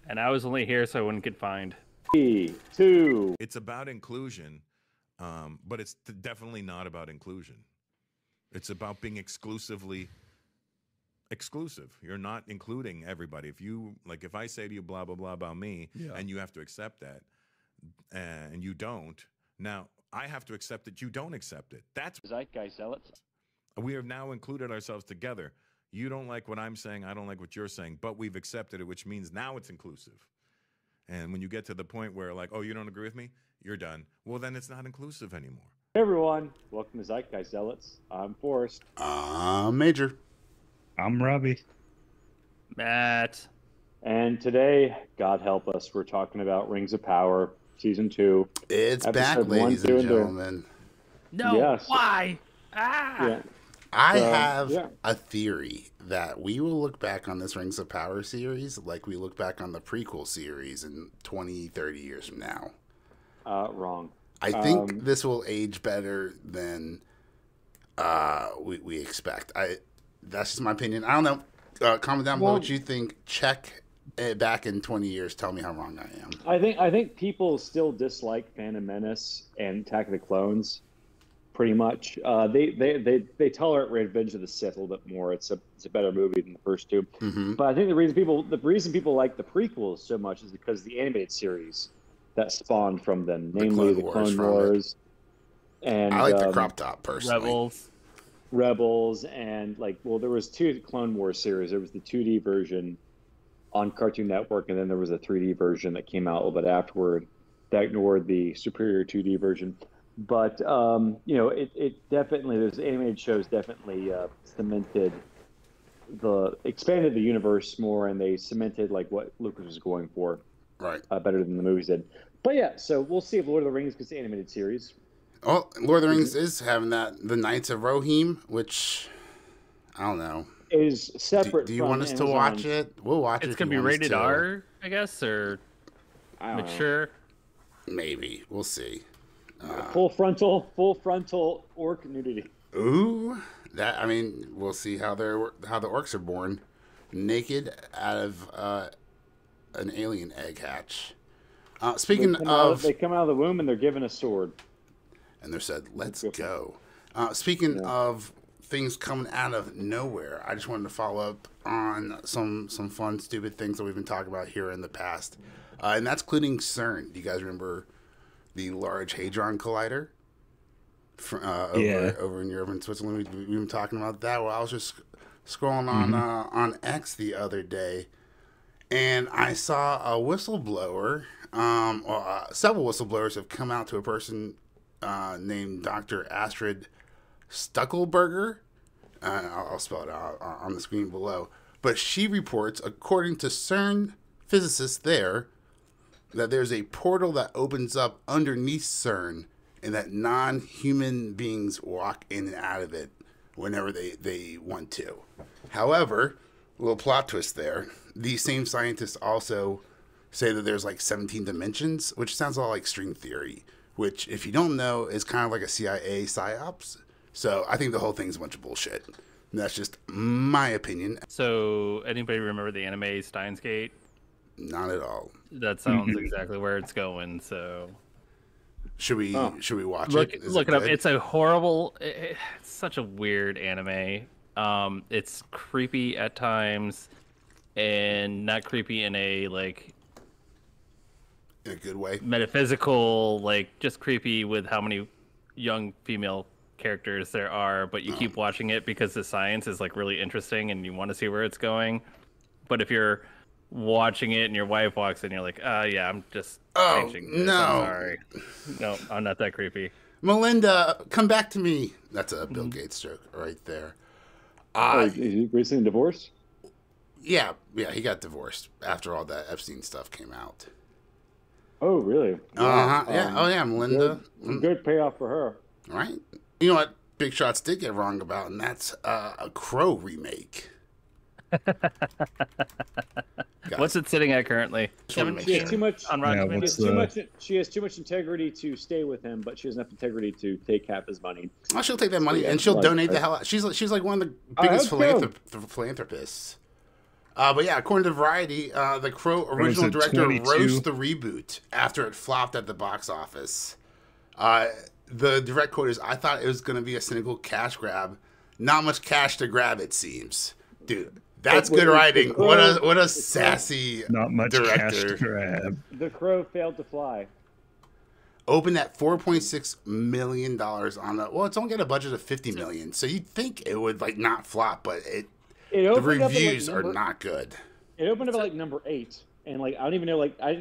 And I was only here so I wouldn't get fined. 2. It's about inclusion, but it's definitely not about inclusion. It's about being exclusively exclusive. You're not including everybody. If I say to you blah blah blah about me, and you have to accept that, and you don't, now I have to accept that you don't accept it. That's Zeitgeist zealots. we have now included ourselves together. You don't like what I'm saying, I don't like what you're saying, but we've accepted it, which means now it's inclusive. And when you get to the point where like, oh, you don't agree with me, you're done. Well, then it's not inclusive anymore. Hey everyone, welcome to Zeitgeist Zealots. I'm Forrest. I'm Major. I'm Robbie. Matt. And today, God help us, we're talking about Rings of Power, Season 2. It's back, Episode 1, ladies 2, and and gentlemen. No, Yes. why? Ah! Yeah. I have a theory that we will look back on this Rings of Power series like we look back on the prequel series in 20, 30 years from now. Wrong. I think this will age better than we expect. That's just my opinion. I don't know. Comment down below what you think. Check it back in 20 years. Tell me how wrong I am. I think people still dislike Phantom Menace and Attack of the Clones, pretty much. They tolerate Revenge of the Sith a little bit more. It's a better movie than the first two. Mm-hmm. But I think the reason people like the prequels so much is because the animated series that spawned from them, namely the Clone Wars. And I like the crop top personally. Rebels, and there was 2 Clone Wars series. There was the 2D version on Cartoon Network, and then there was a 3D version that came out a little bit afterward that ignored the superior 2D version. But it definitely, those animated shows definitely expanded the universe more, and they cemented what Lucas was going for, right? Better than the movies did. But yeah, so we'll see if Lord of the Rings gets the animated series. Oh, Lord of the Rings is having that. The Knights of Rohirrim, which I don't know, is separate. Do you want us to watch it? We'll watch it. It's gonna be rated R, I guess, or mature. Maybe we'll see. Full frontal orc nudity. Ooh, we'll see how the orcs are born, naked out of an alien egg hatch. Speaking of, they come out of the womb and they're given a sword. And they said, "Let's go." Speaking of things coming out of nowhere, I just wanted to follow up on some fun, stupid things that we've been talking about here in the past, and that's including CERN. Do you guys remember the Large Hadron Collider over in Europe and Switzerland? We've been talking about that. Well, I was just scrolling on X the other day, and I saw a whistleblower. Several whistleblowers have come out to a person named Dr. Astrid Stuckelberger. I'll spell it out on the screen below. But she reports, according to CERN physicists there, that there's a portal that opens up underneath CERN and that non-human beings walk in and out of it whenever they want to. However, a little plot twist there. These same scientists also say that there's 17 dimensions, which sounds a lot like string theory, which, if you don't know, is kind of like a CIA psyops. So I think the whole thing's a bunch of bullshit. And that's just my opinion. So anybody remember the anime Steins Gate? Not at all. That sounds exactly where it's going. So should we watch it? Look it up. Good? It's a horrible. It's such a weird anime. It's creepy at times, and not creepy in a in a good way. Metaphysical, just creepy with how many young female characters there are, but you keep watching it because the science is really interesting and you want to see where it's going. But if you're watching it and your wife walks in, you're like, yeah, I'm just changing this. No. I'm sorry. No, I'm not that creepy. Melinda, come back to me. That's a Bill Gates joke right there. Is he recently divorced? Yeah, he got divorced after all that Epstein stuff came out. Oh, really? Yeah. Melinda. Good payoff for her. Right. You know what Big Shots did get wrong about, and that's a Crow remake. What's it sitting at currently? She has too much on Rotten She has too much integrity to stay with him, but she has enough integrity to take half his money. Well, she'll take that money and she'll donate the hell out. She's like one of the biggest philanthropists. But yeah, according to Variety, the Crow original director 22? roasts the reboot after it flopped at the box office. The direct quote is, "I thought it was going to be a cynical cash grab. Not much cash to grab, it seems." Dude, that's good writing. What a sassy Not much cash to director. grab. The Crow failed to fly. Opened at $4.6 million on the, well, it's only got a budget of $50 million. So you'd think it would like not flop, but the opened up at, reviews are not good. It opened up at like number 8, and like I didn't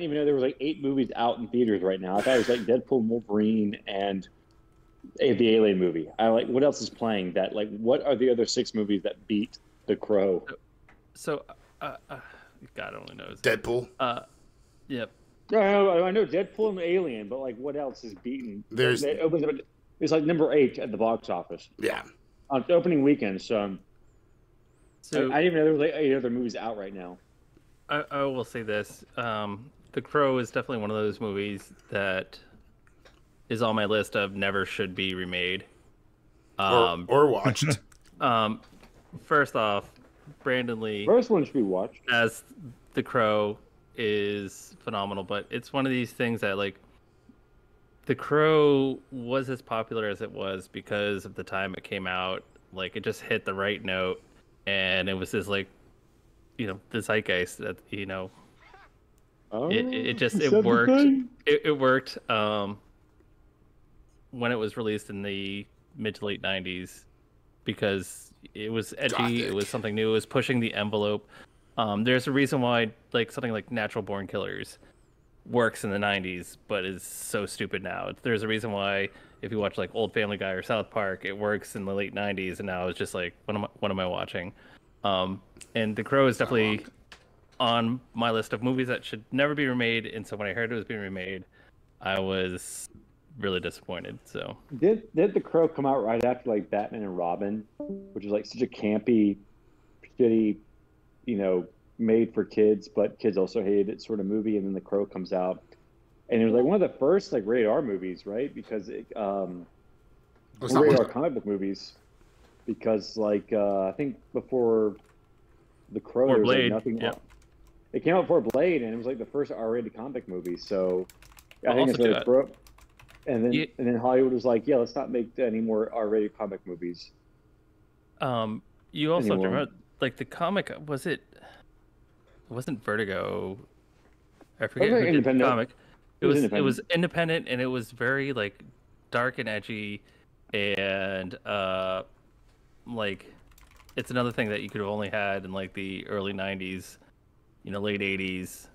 even know there was like 8 movies out in theaters right now. I thought it was like Deadpool, and Wolverine, and the Alien movie. I like what else is playing that like what are the other 6 movies that beat The Crow? So, God only knows. Deadpool. Yep. I know Deadpool and Alien, but like what else is beaten? It opens up. It's like number 8 at the box office. Yeah. On opening weekend. So I didn't even know there was like 8 other movies out right now. I will say this: The Crow is definitely one of those movies that is on my list of never should be remade. Or watched. First off, Brandon Lee First one should be watched. as The Crow is phenomenal, but it's one of these things that like The Crow was as popular as it was because of the time it came out. Like it just hit the right note, and it was this like, the zeitgeist that it worked. It worked when it was released in the mid to late 90s because it was edgy. Gothic. It was something new. It was pushing the envelope. There's a reason why like something like Natural Born Killers works in the 90s but is so stupid now. There's a reason why if you watch like old Family Guy or South Park, it works in the late 90s and now it's just like what am I watching? And The Crow is definitely on my list of movies that should never be remade, and so when I heard it was being remade, I was really disappointed. So Did The Crow come out right after like Batman and Robin, which is like such a campy, shitty, made for kids, but kids also hated it sort of movie, and then The Crow comes out, and it was like one of the first like rated R movies, right? Because it rated R comic book movies, because like I think before The Crow there was Blade, like nothing. yeah. It came out before Blade, and it was like the first R-rated comic movie. So I I'll think also it's do The that. Crow. And then Yeah. and then Hollywood was like, yeah, let's not make any more R-rated comic movies. You also have to Anymore. remember, like the comic it wasn't Vertigo. I forget It was who did the independent. comic. It was It was independent and it was very like dark and edgy, and like it's another thing that you could have only had in like the early 90s, late 80s.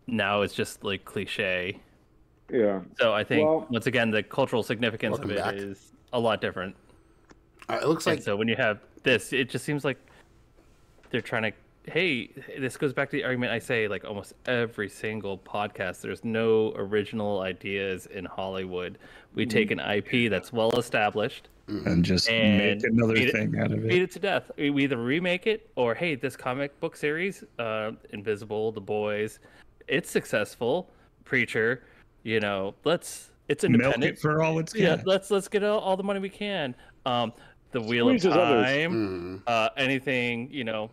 Now it's just like cliche. Yeah. So I think Well- once again the cultural significance of Welcome it back. is a lot different. It looks like And so when you have this, it just seems like they're trying to. Hey, this goes back to the argument I say like almost every single podcast. There's no original ideas in Hollywood. We take an IP that's well established And just and make another beat thing out of beat it. it to death. We either remake it or hey, this comic book series, Invisible, The Boys, it's successful. Preacher, it's independent. Milk it for all it's Yeah, got. let's get all the money we can. The Wheel of Squeeze those others. Time, anything, Tolkien.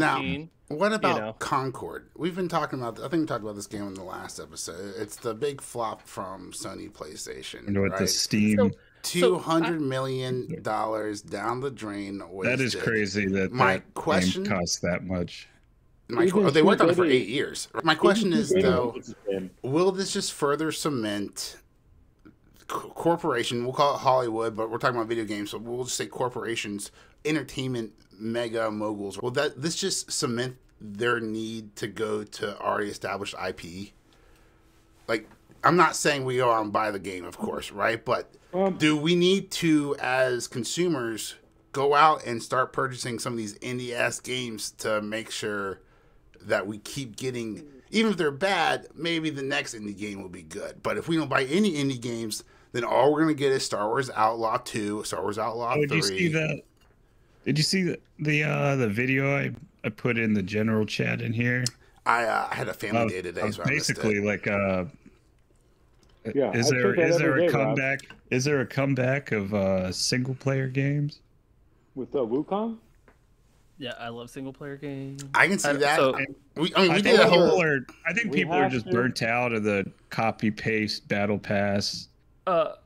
Now, what about know. Concord? We've been talking about. I think we talked about this game in the last episode. It's the big flop from Sony PlayStation, And with right? the Steam, So- $200 million down the drain. that is wasted. crazy that My that question- game costs that much. They worked on it for Maybe- 8 years. My question is though, Maybe- will this just further cement corporation? We'll call it Hollywood, but we're talking about video games, so we'll just say corporations, entertainment mega moguls. Will this just cement their need to go to already established IP? Like, I'm not saying we go out and buy the game, of course, right? But do we need to, as consumers, go out and start purchasing some of these indie-ass games to make sure that we keep getting, even if they're bad, maybe the next indie game will be good. But if we don't buy any indie games, then all we're going to get is Star Wars Outlaw 2, Star Wars Outlaw 3. Did you see that? Did you see the video I put in the general chat in here? I had a family day today, Of so I missed basically it. like Yeah, is I there check that is there every a day, Rob. comeback? Is there a comeback of single player games? with Wukong. Yeah, I love single player games. I can see that. So, we I did a whole. I think we people are have just to- burnt out of the copy paste battle pass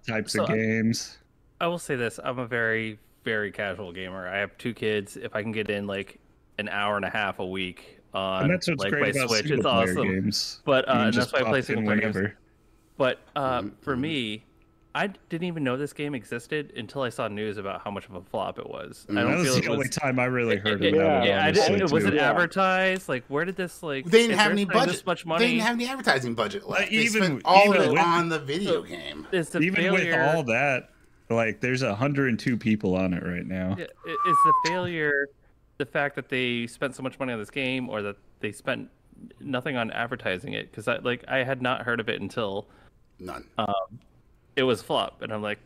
types of games. I will say this: I'm a very, very casual gamer. I have 2 kids. If I can get in like an hour and a half a week on And that's what's like great my about Switch, it's single player awesome. games. But You can and just that's why I play pop single in player games. whenever. But for me, I didn't even know this game existed until I saw news about how much of a flop it was. I That don't was feel the it only was. time I really heard Yeah. about it. Yeah, honestly, was it too. Yeah. advertised? Like, where did this like? They didn't if have they're any spending budget. This much They money. didn't have any advertising budget left. They Even- spent all of even it with- on the video game. Is the Even failure, with all that, like, there's 102 people on it right now. is the failure the fact that they spent so much money on this game, or that they spent nothing on advertising it? Because I had not heard of it until None. it was a flop, and I'm like,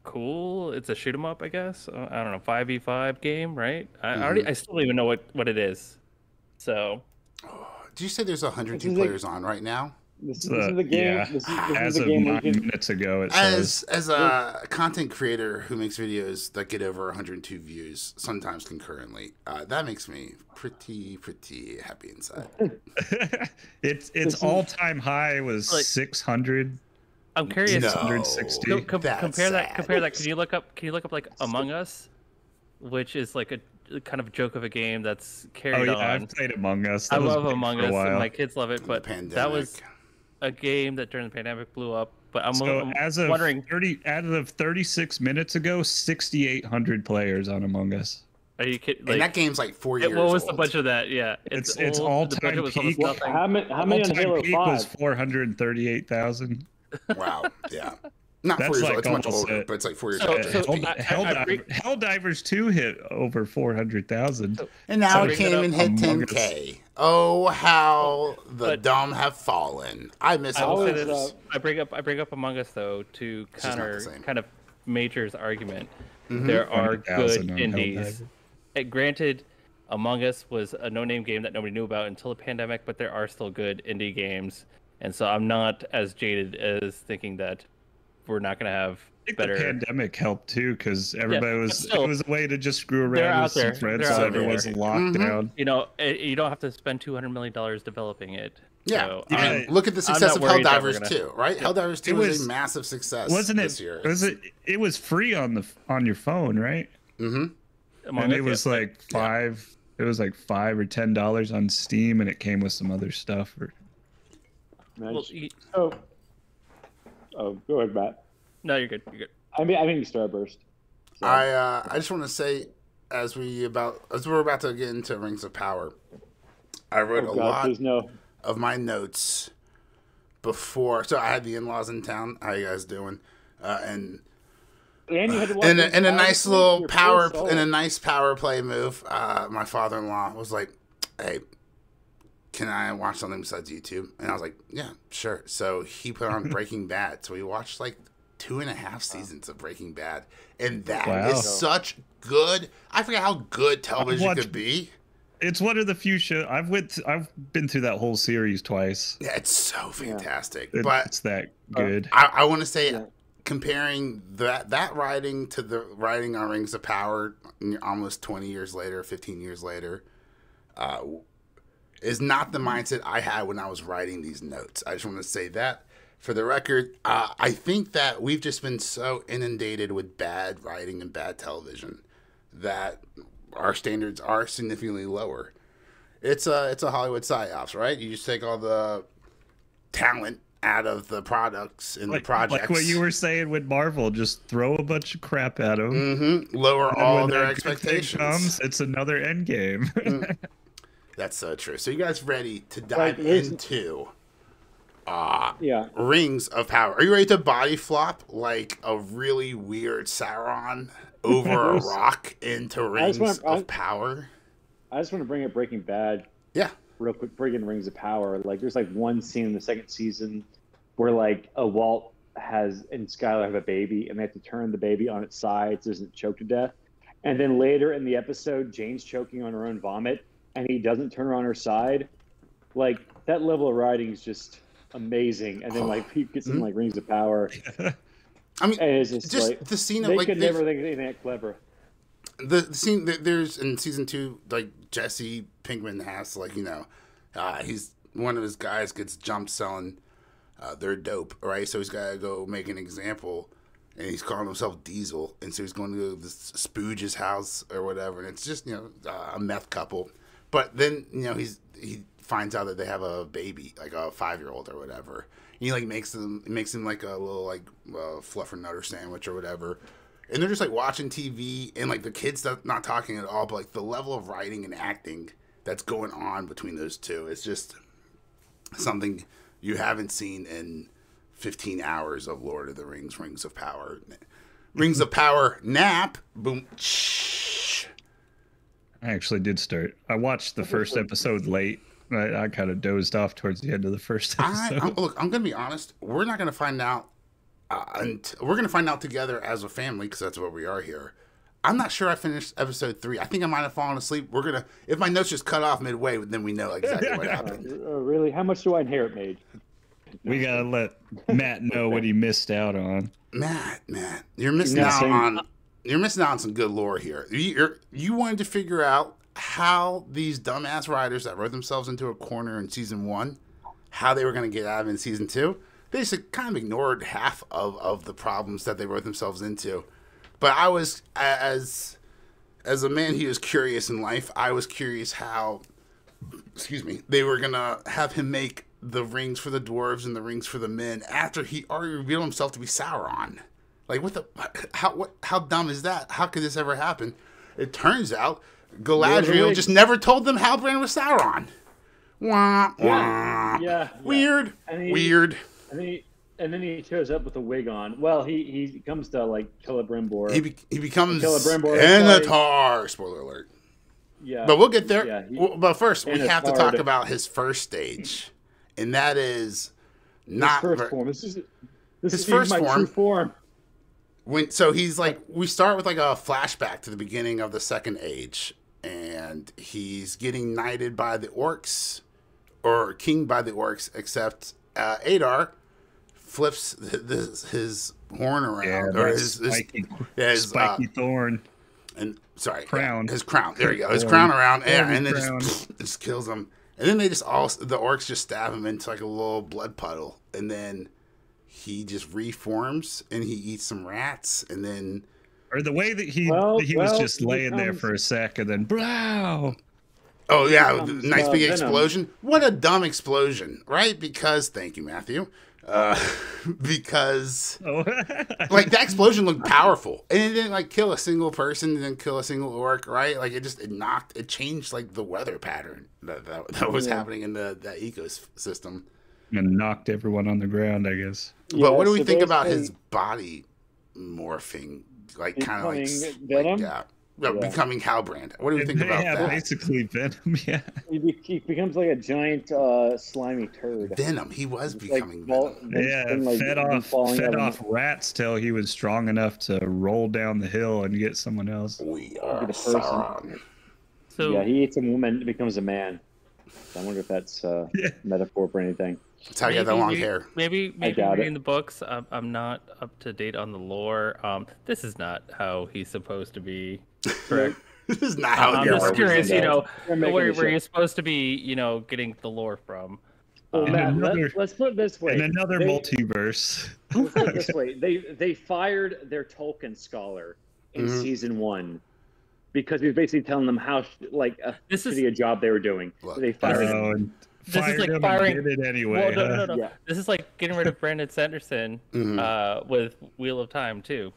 cool, it's a shoot 'em up, I guess. I don't know, 5v5 game, right? I still don't even know what it is. So Did you say there's 102 This is players on right now? This is the game. Yeah, This as is the of game 9 we can. minutes ago, it says. As a content creator who makes videos that get over 102 views, sometimes concurrently, that makes me pretty happy inside. Its all-time high was Like- 600. I'm curious. No, 160. that's Compare that. sad. Compare that. Can you look up like Among Us, which is like a kind of joke of a game that's Oh carried yeah, on. I've played Among Us. I That was love big Among for a Us, and while. my kids love it. But that was Pandemic. a game that during the pandemic blew up. But I'm As of wondering, 36 minutes ago, 6,800 players on Among Us. are you kidding? And that game's like 4 years what was the old. budget of that? Yeah, It's old, the all-time budget was almost peak. nothing. How many on All-time Halo peak was 5? 438,000. Wow. Yeah. Not That's 4 years old. like It's much almost older, it. but it's like 4 years So- old. so- Helldivers 2 hit over 400,000. And now so it came and hit Among Us. 10K. Oh, how the But- dumb have fallen. I miss I will all say was, this. I bring up Among Us though to just not the counter same. kind of Major's argument. There are 100,000 good on indies. Helldivers. Granted, Among Us was a no-name game that nobody knew about until the pandemic, but there are still good indie games, and so I'm not as jaded as thinking that we're not going to have I think better. the pandemic helped too, because everybody but was. still, it was a way to just screw they're around out with some there. friends, They're so out everyone was there. locked down. You know, you don't have to spend $200 million developing it. Yeah. So, I mean, Yeah. look at the success of not worried that we're Helldivers gonna- 2, right? Helldivers 2 It was was- a massive success Wasn't it? this year. Was it? It was free on your phone, right? Among And Us, it was yeah. like $5. It was like $5 or $10 on Steam, and it came with some other stuff. Well, Oh, go ahead, Matt. no, you're good. You're good. I mean Starburst. So, I just want to say, as we're about to get into Rings of Power, I wrote oh a God, lot please no. of my notes before. So I had the in-laws in town. How you guys doing? And And you had to watch in Rings a of Power nice this week? little Your power poor soul. in a nice power play move, my father-in-law was like, "Hey, can I watch something besides YouTube?" And I was like, "Yeah, sure." So he put on Breaking Bad. So we watched like 2.5 seasons of Breaking Bad, and that is Wow. such good. I forget how good television watched- could be. It's one of the few shows I've been through that whole series twice. Yeah, it's so fantastic. It's But that good. I want to say, Yeah. comparing that writing to the writing on Rings of Power almost 20 years later, 15 years later, is not the mindset I had when I was writing these notes. I just want to say that for the record. I think that we've just been so inundated with bad writing and bad television that our standards are significantly lower. It's a Hollywood psyops, right? You just take all the talent out of the products and the projects. Like what you were saying with Marvel, just throw a bunch of crap at them. Lower And all when their that good thing expectations. comes, it's another end game. That's so true. So you guys ready to Like, dive there's- into Yeah. Rings of Power? Are you ready to body flop like a really weird Sauron over a rock into Rings of Power? I just want to bring up Breaking Bad Yeah. real quick. Bring Rings of Power. Like, there's like one scene in the second season where like a Walt and Skylar have a baby, and they have to turn the baby on its side so it doesn't choke to death. And then later in the episode, Jane's choking on her own vomit, and he doesn't turn her on her side. Like, that level of writing is just amazing. And then like he gets in like Rings of Power, I mean, and it's just, just like the scene of they like could never think of anything that clever. the scene there's in season 2, like Jesse Pinkman has like he's one of his guys gets jumped selling their dope, right? So he's got to go make an example, and he's calling himself Diesel, and so he's going to this Spooge's house or whatever, and it's just a meth couple, but then he finds out that they have a baby, like a 5-year-old or whatever. And he like makes him like a little like fluffernutter sandwich or whatever. And they're just like watching TV, and like the kid's not talking at all, but like the level of writing and acting that's going on between those two is just something you haven't seen in 15 hours of Lord of the Rings, Rings of Power. Rings of Power nap. Boom. I actually did start. I watched the first episode late. I kind of dozed off towards the end of the first episode. Look, I'm going to be honest. We're not going to find out. We're going to find out together as a family, because that's what we are here. I'm not sure I finished episode 3. I think I might have fallen asleep. If my notes just cut off midway, then we know exactly what happened. Really? How much do I inherit, Mage? We got to let Matt know what he missed out on. Matt, you're missing out on some good lore here. You wanted to figure out how these dumbass writers that wrote themselves into a corner in season 1, how they were going to get out of it in season 2. They just kind of ignored half of the problems that they wrote themselves into. But I was, as a man who is curious in life, I was curious how, they were going to have him make the rings for the dwarves and the rings for the men after he already revealed himself to be Sauron. Like, how dumb is that? How could this ever happen? It turns out Galadriel just never told them Halbrand was Sauron. Wah, wah. Yeah. Weird. Weird. And then he shows up with a wig on. Well, he comes to like Celebrimbor. He becomes Celebrimbor Anatar. Spoiler alert. Yeah. But we'll get there. Yeah, but first, we have to talk about his first stage, and that is not his first form. This is his first true form. He's like, we start with like a flashback to the beginning of the Second Age, and he's getting knighted by the orcs, or king by the orcs, except Adar flips his horn around, or his spiky thorn, and crown. His crown. There you go. His crown around, and then just kills him. And then the orcs just stab him into like a little blood puddle, and then he just reforms and he eats some rats, and then or the way that he was just laying there for a sec, and then blow. Oh yeah, nice big explosion. What a dumb explosion, right? Because thank you, Matthew. Because like that explosion looked powerful, and it didn't like kill a single person, it didn't kill a single orc, right? Like it changed like the weather pattern that was happening in that ecosystem, and knocked everyone on the ground, I guess. But what do we think about his body morphing, like kind of like Venom? becoming Halbrand? What do we think about that? Yeah, basically Venom. Yeah, he becomes like a giant slimy turd. Venom. He was becoming Venom. Yeah, fed off rats till he was strong enough to roll down the hill and get someone else. We are Sauron. So yeah, he eats a woman and becomes a man. I wonder if that's a metaphor for anything. That's how you got that long hair. Maybe reading the books, I'm not up to date on the lore. This is not how he's supposed to be. Correct. This is not how I'm just curious, where you're supposed to be, getting the lore from. Well, Matt, let's put it this way. In another multiverse. Let's put it this way. They fired their Tolkien scholar in season 1 because he was basically telling them how shitty a job they were doing. Look, they fired him. This is like firing. Did it anyway. Well, no. Yeah. This is like getting rid of Brandon Sanderson with Wheel of Time too.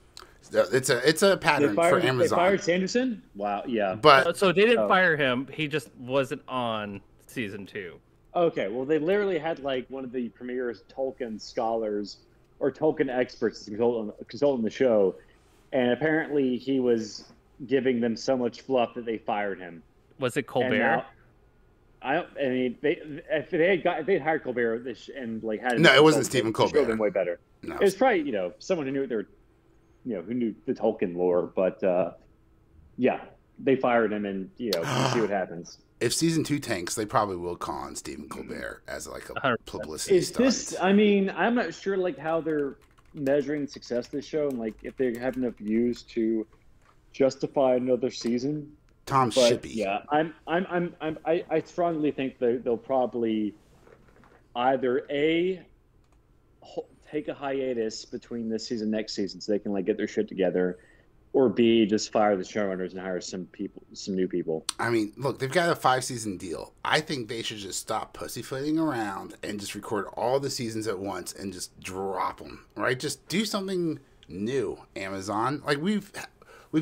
It's a pattern for Amazon. They fired Sanderson? Wow, yeah. But so they didn't fire him. He just wasn't on season 2. Okay, well, they literally had like one of the premier Tolkien scholars or Tolkien experts consult on the show, and apparently he was giving them so much fluff that they fired him. Was it Colbert? If they hired Colbert and like had no, it wasn't Stephen Colbert. Showed them way better. No. It was probably someone who knew who knew the Tolkien lore, but they fired him, and we'll see what happens. If season 2 tanks, they probably will call on Stephen Colbert as like a publicity stunt. I'm not sure like how they're measuring success of this show, and like if they have enough views to justify another season. Tom But Shippey. yeah, I strongly think they'll probably either take a hiatus between this season, next season, so they can like get their shit together, or B, just fire the showrunners and hire some new people. I mean, look, they've got a 5-season deal. I think they should just stop pussyfooting around and just record all the seasons at once and just drop them, right? Just do something new, Amazon. Like we've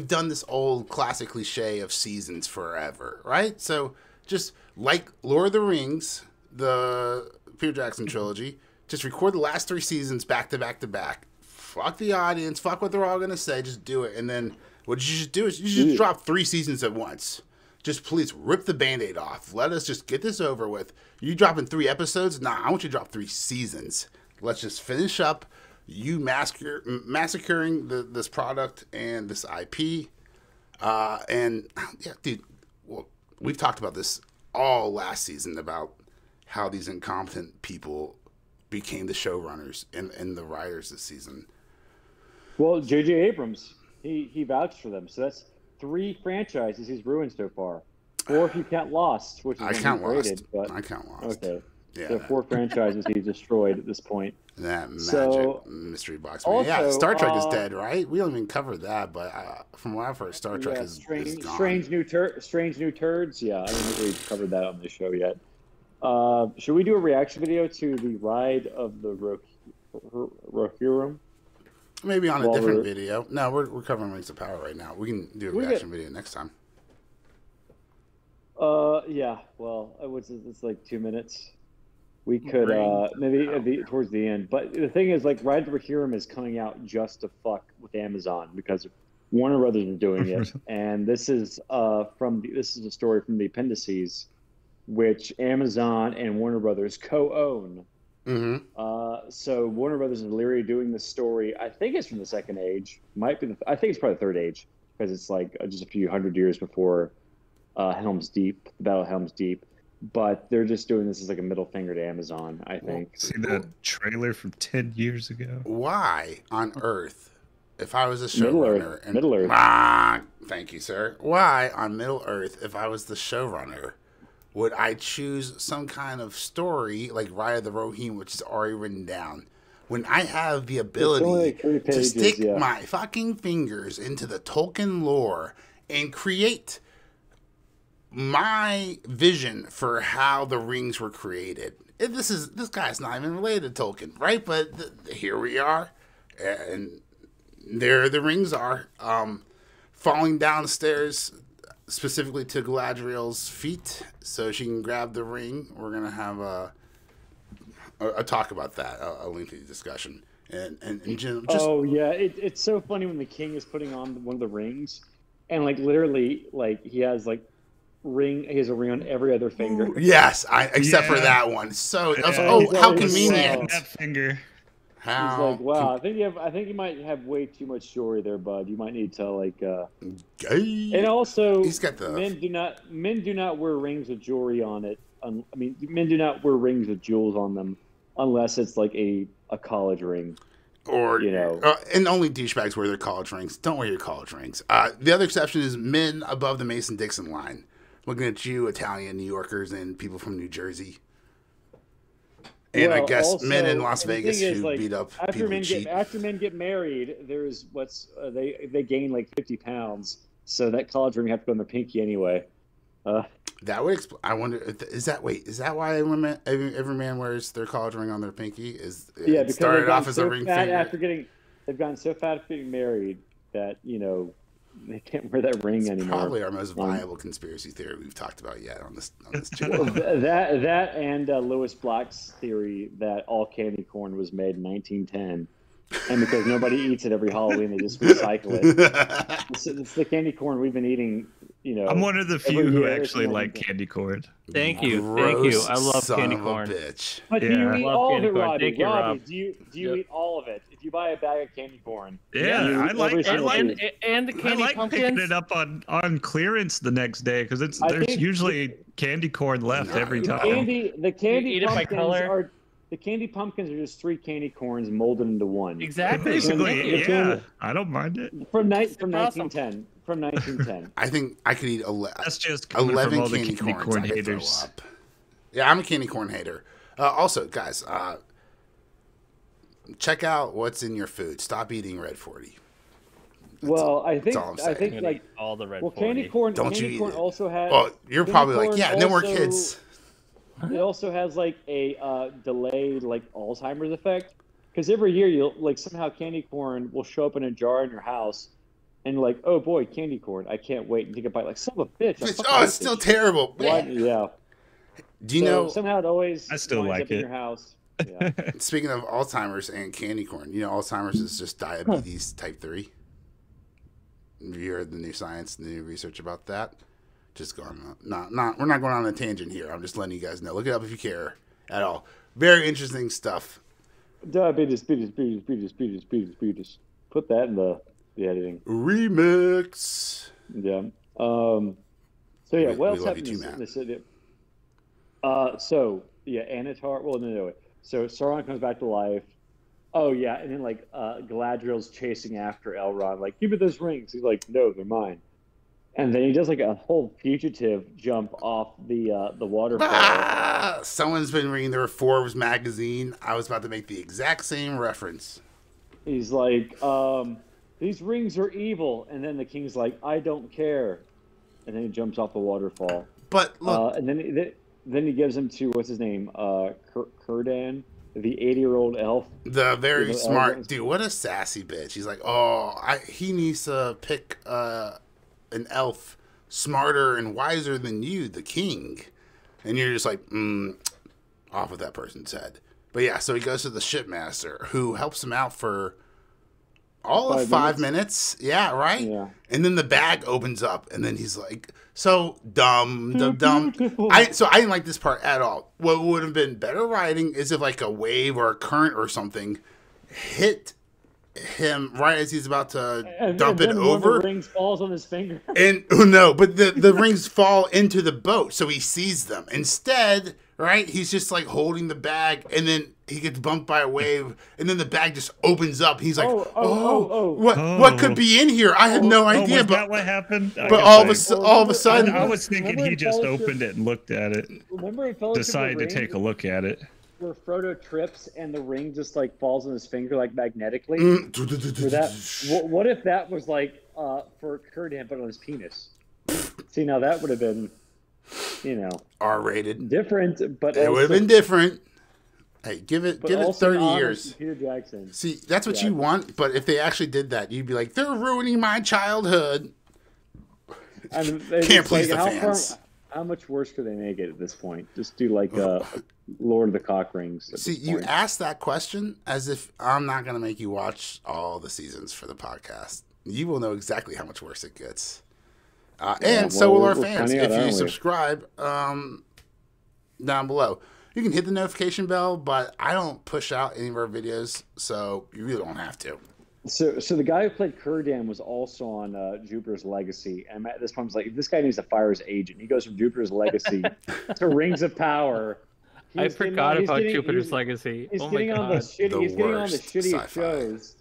done this old classic cliche of seasons forever, right? So just like Lord of the Rings, the Peter Jackson trilogy, just record the last 3 seasons back to back to back. Fuck the audience, fuck what they're all gonna say, just do it. And then what you should do is you should drop 3 seasons at once. Just please rip the Band-Aid off. Let us just get this over with. You dropping 3 episodes? Nah, I want you to drop 3 seasons. Let's just finish up you massacring this product and this IP. And yeah, dude, well, we've talked about this all last season about how these incompetent people became the showrunners and the writers this season. Well, J.J. Abrams, he vouched for them. So that's 3 franchises he's ruined so far. 4 if you count Lost, which is I count Lost. But, I count Lost. Okay. Yeah, so 4 franchises he's destroyed at this point. That magic So, mystery box. also, Yeah, Star Trek is dead, right? We don't even cover that, but from what I've heard, Star Trek is gone. Strange new turds. Yeah, I don't think we've covered that on the show yet. Should we do a reaction video to the ride of the Rohirrim? Maybe on a different video. No, we're covering Rings of Power right now. We can do a reaction video next time. Yeah. Well, it's like 2 minutes. We could maybe towards the end. But the thing is, like, Ride of Rohirrim is coming out just to fuck with Amazon because Warner Brothers is doing it, and this is a story from the appendices, which Amazon and Warner Brothers co-own. Mm-hmm. So Warner Brothers is literally doing this story. I think it's from the Second Age. I think it's probably the Third Age because it's like just a few hundred years before Helm's Deep, the Battle of Helm's Deep. But they're just doing this as like a middle finger to Amazon, I think. See that trailer from 10 years ago? Why on Earth, if I was a showrunner... Middle Earth. Thank you, sir. Why on Middle Earth, if I was the showrunner, would I choose some kind of story like Ride of the Rohirrim, which is already written down, when I have the ability to stick my fucking fingers into the Tolkien lore and create my vision for how the rings were created? This guy's not even related to Tolkien, right? But here we are, and there the rings are, falling down the stairs, specifically to Galadriel's feet, so she can grab the ring. We're gonna have a talk about that, a lengthy discussion, and Jim. It's so funny when the king is putting on one of the rings, and like literally, like he has a ring on every other finger. Yes, except for that one. So, how convenient. That finger. He's like, wow, I think you might have way too much jewelry there, bud. You might need to and also, he's got the men do not wear rings with jewelry on it. Men do not wear rings with jewels on them unless it's like a college ring. Or, and only douchebags wear their college rings. Don't wear your college rings. The other exception is men above the Mason-Dixon line. Looking at you, Italian, New Yorkers, and people from New Jersey. And I guess also, men in Las Vegas who beat up people who cheat. After men get married, there's they gain like 50 pounds. So that college ring have to go on their pinky anyway. That would explain. I wonder, is that why every man wears their college ring on their pinky? Because started off as a ring finger. They've gotten so fat after getting married that they can't wear that ring anymore. Probably our most viable conspiracy theory we've talked about yet on this channel. that and Lewis Black's theory that all candy corn was made in 1910, and because nobody eats it every Halloween, they just recycle it. It's the candy corn we've been eating. I'm one of the few who actually like candy corn. Thank you. I love candy corn. Bitch. But do you eat all of it, Robbie? Do you eat all of it? If you buy a bag of candy corn, I like and the candy pumpkins. Picking it up on clearance the next day because there's usually candy corn left every time. The candy pumpkins the candy pumpkins are just 3 candy corns molded into one. Exactly. Basically, yeah. I don't mind it. From 1910. From 1910. I think I could eat That's just coming 11 from all the candy candy corns. corn I could throw haters. up. Yeah, I'm a candy corn hater. Also, guys, check out what's in your food. Stop eating Red 40. Well, I think all I'm saying. like all the red. well, 40. candy corn. Don't candy you eat corn it. also has. Well, you're candy probably like, corn yeah, no more also- kids. It also has like a delayed like Alzheimer's effect, because every year you'll like somehow candy corn will show up in a jar in your house, and you're like, oh boy, candy corn! I can't wait and take a bite. Like son of a bitch! I fucking Oh, hate it's still this shit. terrible. Why- Yeah. Do you So know, somehow it always I still winds like up in it. your house. Yeah. speaking of Alzheimer's and candy corn, you know Alzheimer's is just diabetes type 3. Have you heard the new science, the new research about that? Just going on, we're not going on a tangent here. I'm just letting you guys know. Look it up if you care at all. Very interesting stuff. Diabetes. Put that in the editing. Remix. Yeah. So yeah, We- what we else love happened you in too, Matt. this city? So yeah, Anatar. Well, no. So Sauron comes back to life. Oh yeah, and then like Galadriel's chasing after Elrond, like, give me those rings. He's like, no, they're mine. And then he does like a whole fugitive jump off the waterfall. Ah, someone's been reading their Forbes magazine. I was about to make the exact same reference. He's like, these rings are evil. And then the king's like, I don't care. And then he jumps off the waterfall. But look, And then he gives him to, what's his name? Kurdan, the 80-year-old elf. the very the smart Elrond's- dude, what a sassy bitch. He's like, he needs to pick an elf smarter and wiser than you, the king. And you're just like, off with that person's head. But yeah, so he goes to the shipmaster, who helps him out for all of 5 minutes. Yeah, right? Yeah. And then the bag opens up, and then he's like, so dumb. I didn't like this part at all. What would have been better writing is if like a wave or a current or something hit him right as he's about to dump it then one over. of the rings falls on his finger. And no, but the rings fall into the boat, so he sees them. Instead, right, he's just like holding the bag, and then he gets bumped by a wave, and then the bag just opens up. He's like, what could be in here? I had no idea. Was But that what happened? but all of a sudden, I was thinking Remember he in just Fellowship- opened it and looked at it, Remember in Fellowship of the decided to Ring, take a look at it. where Frodo trips and the ring just like falls on his finger like magnetically? What if that was like for Kurdan but on his penis? See, now that would have been, R-rated. different, but It would have been different. Hey, give it 30 years. Peter Jackson. See, that's what you want, but if they actually did that, you'd be like, they're ruining my childhood. Can't please the fans. How much worse could they make it at this point? Just do like Lord of the Cock Rings. See, you asked that question as if I'm not going to make you watch all the seasons for the podcast. You will know exactly how much worse it gets. And so will our fans. If you subscribe down below. You can hit the notification bell, but I don't push out any of our videos, so you really don't have to. So the guy who played Kurdan was also on Jupiter's Legacy, and at this point, I was like, this guy needs to fire his agent. He goes from Jupiter's Legacy to Rings of Power. I forgot about Jupiter's Legacy. He's Oh my getting on the god. shitty. He's getting on the worst shitty sci-fi. shows.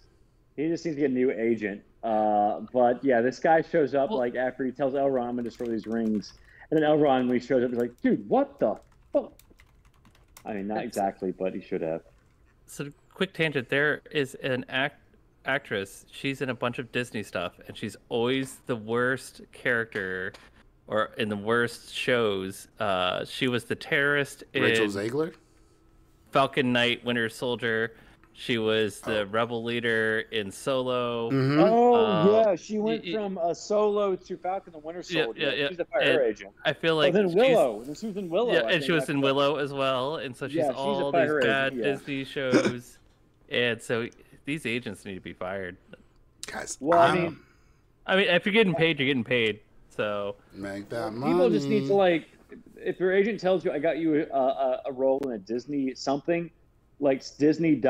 He just needs to get a new agent. But yeah, this guy shows up like after he tells Elrond, "I'm gonna destroy these rings," and then Elrond, when he shows up, he's like, "Dude, what the fuck?" I mean, not exactly, but he should have. So, quick tangent. There is an actress. She's in a bunch of Disney stuff, and she's always the worst character, or in the worst shows. She was the terrorist Rachel in Zegler? Falcon Knight, Winter Soldier. She was the rebel leader in Solo. Mm-hmm. Oh yeah, she went from Solo to Falcon the Winter Soldier. Yeah. She's a fire agent. I feel like then Willow. And she was in Willow. Yeah, I and think, she was in after that. Willow as well, and so she's Yeah, she's a all these fire bad agent, yeah. Disney shows, and so these agents need to be fired. Guys, Well, I mean, if you're getting paid, you're getting paid. So make that money. people just need to like, if your agent tells you, "I got you a role in a Disney something," like Disney ...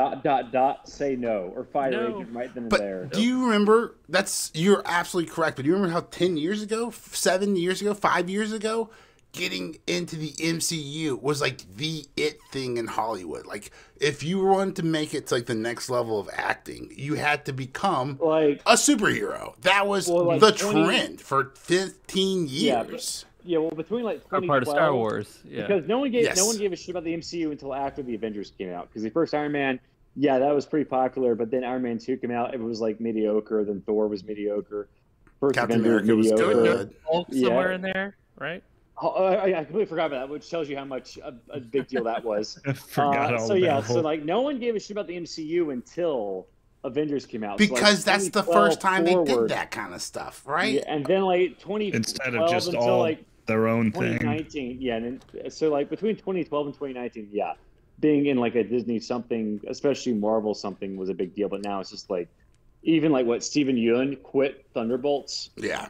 say no or fire No. agent right then and But there. do you remember? You're absolutely correct. But do you remember how 10 years ago, 7 years ago, 5 years ago, getting into the MCU was like the it thing in Hollywood. Like, if you wanted to make it to like the next level of acting, you had to become like a superhero. That was like the 20 trend for 15 years. Well, between like Or 2012, part of Star Wars. Yeah. because no one gave a shit about the MCU until after the Avengers came out. Because the first Iron Man, yeah, that was pretty popular, but then Iron Man 2 came out, it was like mediocre. Then Thor was mediocre. First Captain Avengers America was mediocre. good. Hulk somewhere in there, right? I completely forgot about that, which tells you how much a big deal that was. I forgot all so about yeah, Hulk. so like no one gave a shit about the MCU until Avengers came out. Because so, like, that's the 2012 first time they did forward, that kind of stuff, right? Yeah, and then like 2012 Instead of just until all like their own thing. 2019, yeah, and then, so like between 2012 and 2019, yeah, being in like a Disney something, especially Marvel something, was a big deal. But now it's just like, even like what Steven Yeun quit Thunderbolts. Yeah.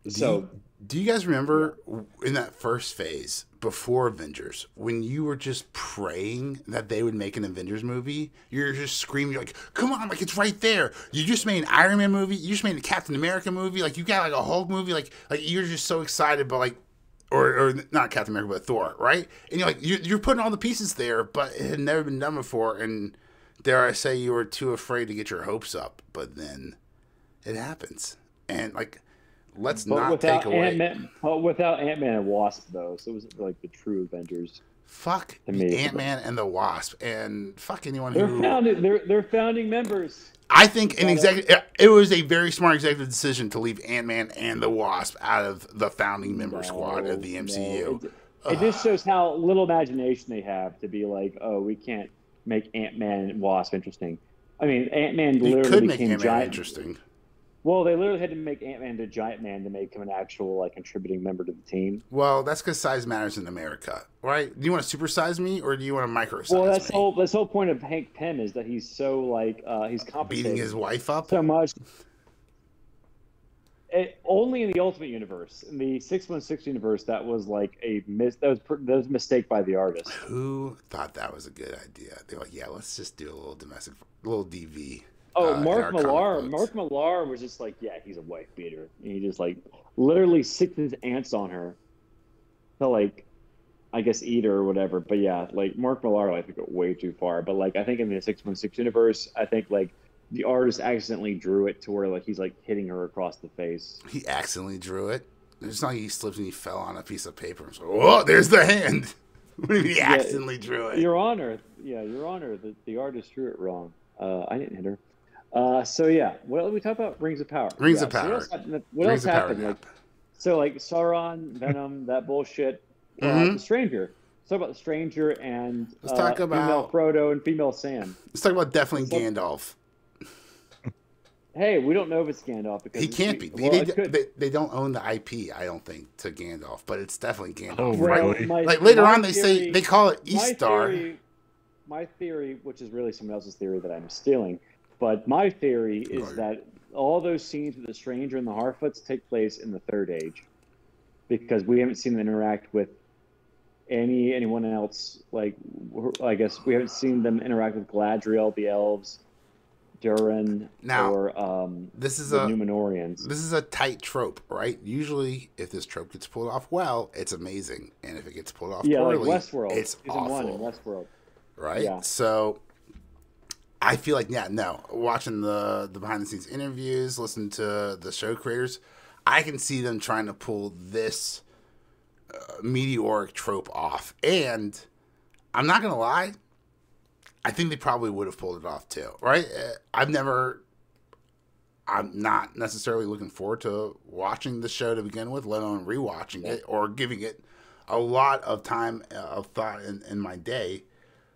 So do you guys remember in that first phase before Avengers, when you were just praying that they would make an Avengers movie? You're just screaming, you're like, come on, like, it's right there. You just made an Iron Man movie. You just made a Captain America movie. Like, you got like a Hulk movie. Like you're just so excited, but like, or not Captain America, but Thor, right? And you're like, you're putting all the pieces there, but it had never been done before. And dare I say, you were too afraid to get your hopes up. But then it happens. And like, let's not take away. Without Ant-Man and Wasp, though, so it was like the true Avengers. Fuck Ant-Man and the Wasp, and fuck anyone who... They're founding members. I think it was a very smart executive decision to leave Ant-Man and the Wasp out of the founding member squad of the MCU. It just shows how little imagination they have to be like, oh, we can't make Ant-Man and Wasp interesting. I mean, Ant-Man literally became giant. Interesting. Well, they literally had to make Ant-Man to Giant Man to make him an actual like contributing member to the team. Well, that's because size matters in America, right? Do you want to supersize me or do you want to microsize well, me? Well, that's the whole point of Hank Pym is that he's so like he's compensating beating his wife up so much. Only in the Ultimate Universe, in the 616 universe, that was like that was a mistake by the artist. Who thought that was a good idea? They're like, yeah, let's just do a little DV. Oh, Mark Millar was just like, yeah, he's a wife beater. And he just like literally sicked his ants on her to like, I guess, eat her or whatever. But yeah, like Mark Millar, I think went way too far. But like, I think in the 616 universe, I think like the artist accidentally drew it to where like he's like hitting her across the face. He accidentally drew it. It's not like he slipped and he fell on a piece of paper and so, oh, there's the hand. He accidentally drew it. Your Honor, the artist drew it wrong. I didn't hit her. So yeah, what else we talk about? Rings of Power. Rings of Power. What else happened? Like, so like Sauron, Venom, that bullshit. The Stranger. Let's talk about the Stranger and let's talk about female Frodo and female Sam. Let's talk about definitely Gandalf. Hey, we don't know if it's Gandalf because he can't be. They don't own the IP, I don't think, to Gandalf, but it's definitely Gandalf. Oh, really? Like later on, they call it Eastar. My theory, which is really someone else's theory that I'm stealing, but my theory is that all those scenes with the Stranger and the Harfoots take place in the Third Age, because we haven't seen them interact with anyone else. Like, I guess we haven't seen them interact with Galadriel, the elves, Durin, or this is the Númenóreans. This is a tight trope, right? Usually, if this trope gets pulled off well, it's amazing, and if it gets pulled off poorly, like Westworld, it's awful. One in Westworld, right? Yeah. So I feel like, watching the behind the scenes interviews, listening to the show creators, I can see them trying to pull this meteoric trope off, and I'm not gonna lie. I think they probably would have pulled it off too, right? I'm not necessarily looking forward to watching the show to begin with, let alone rewatching it or giving it a lot of time of thought in my day.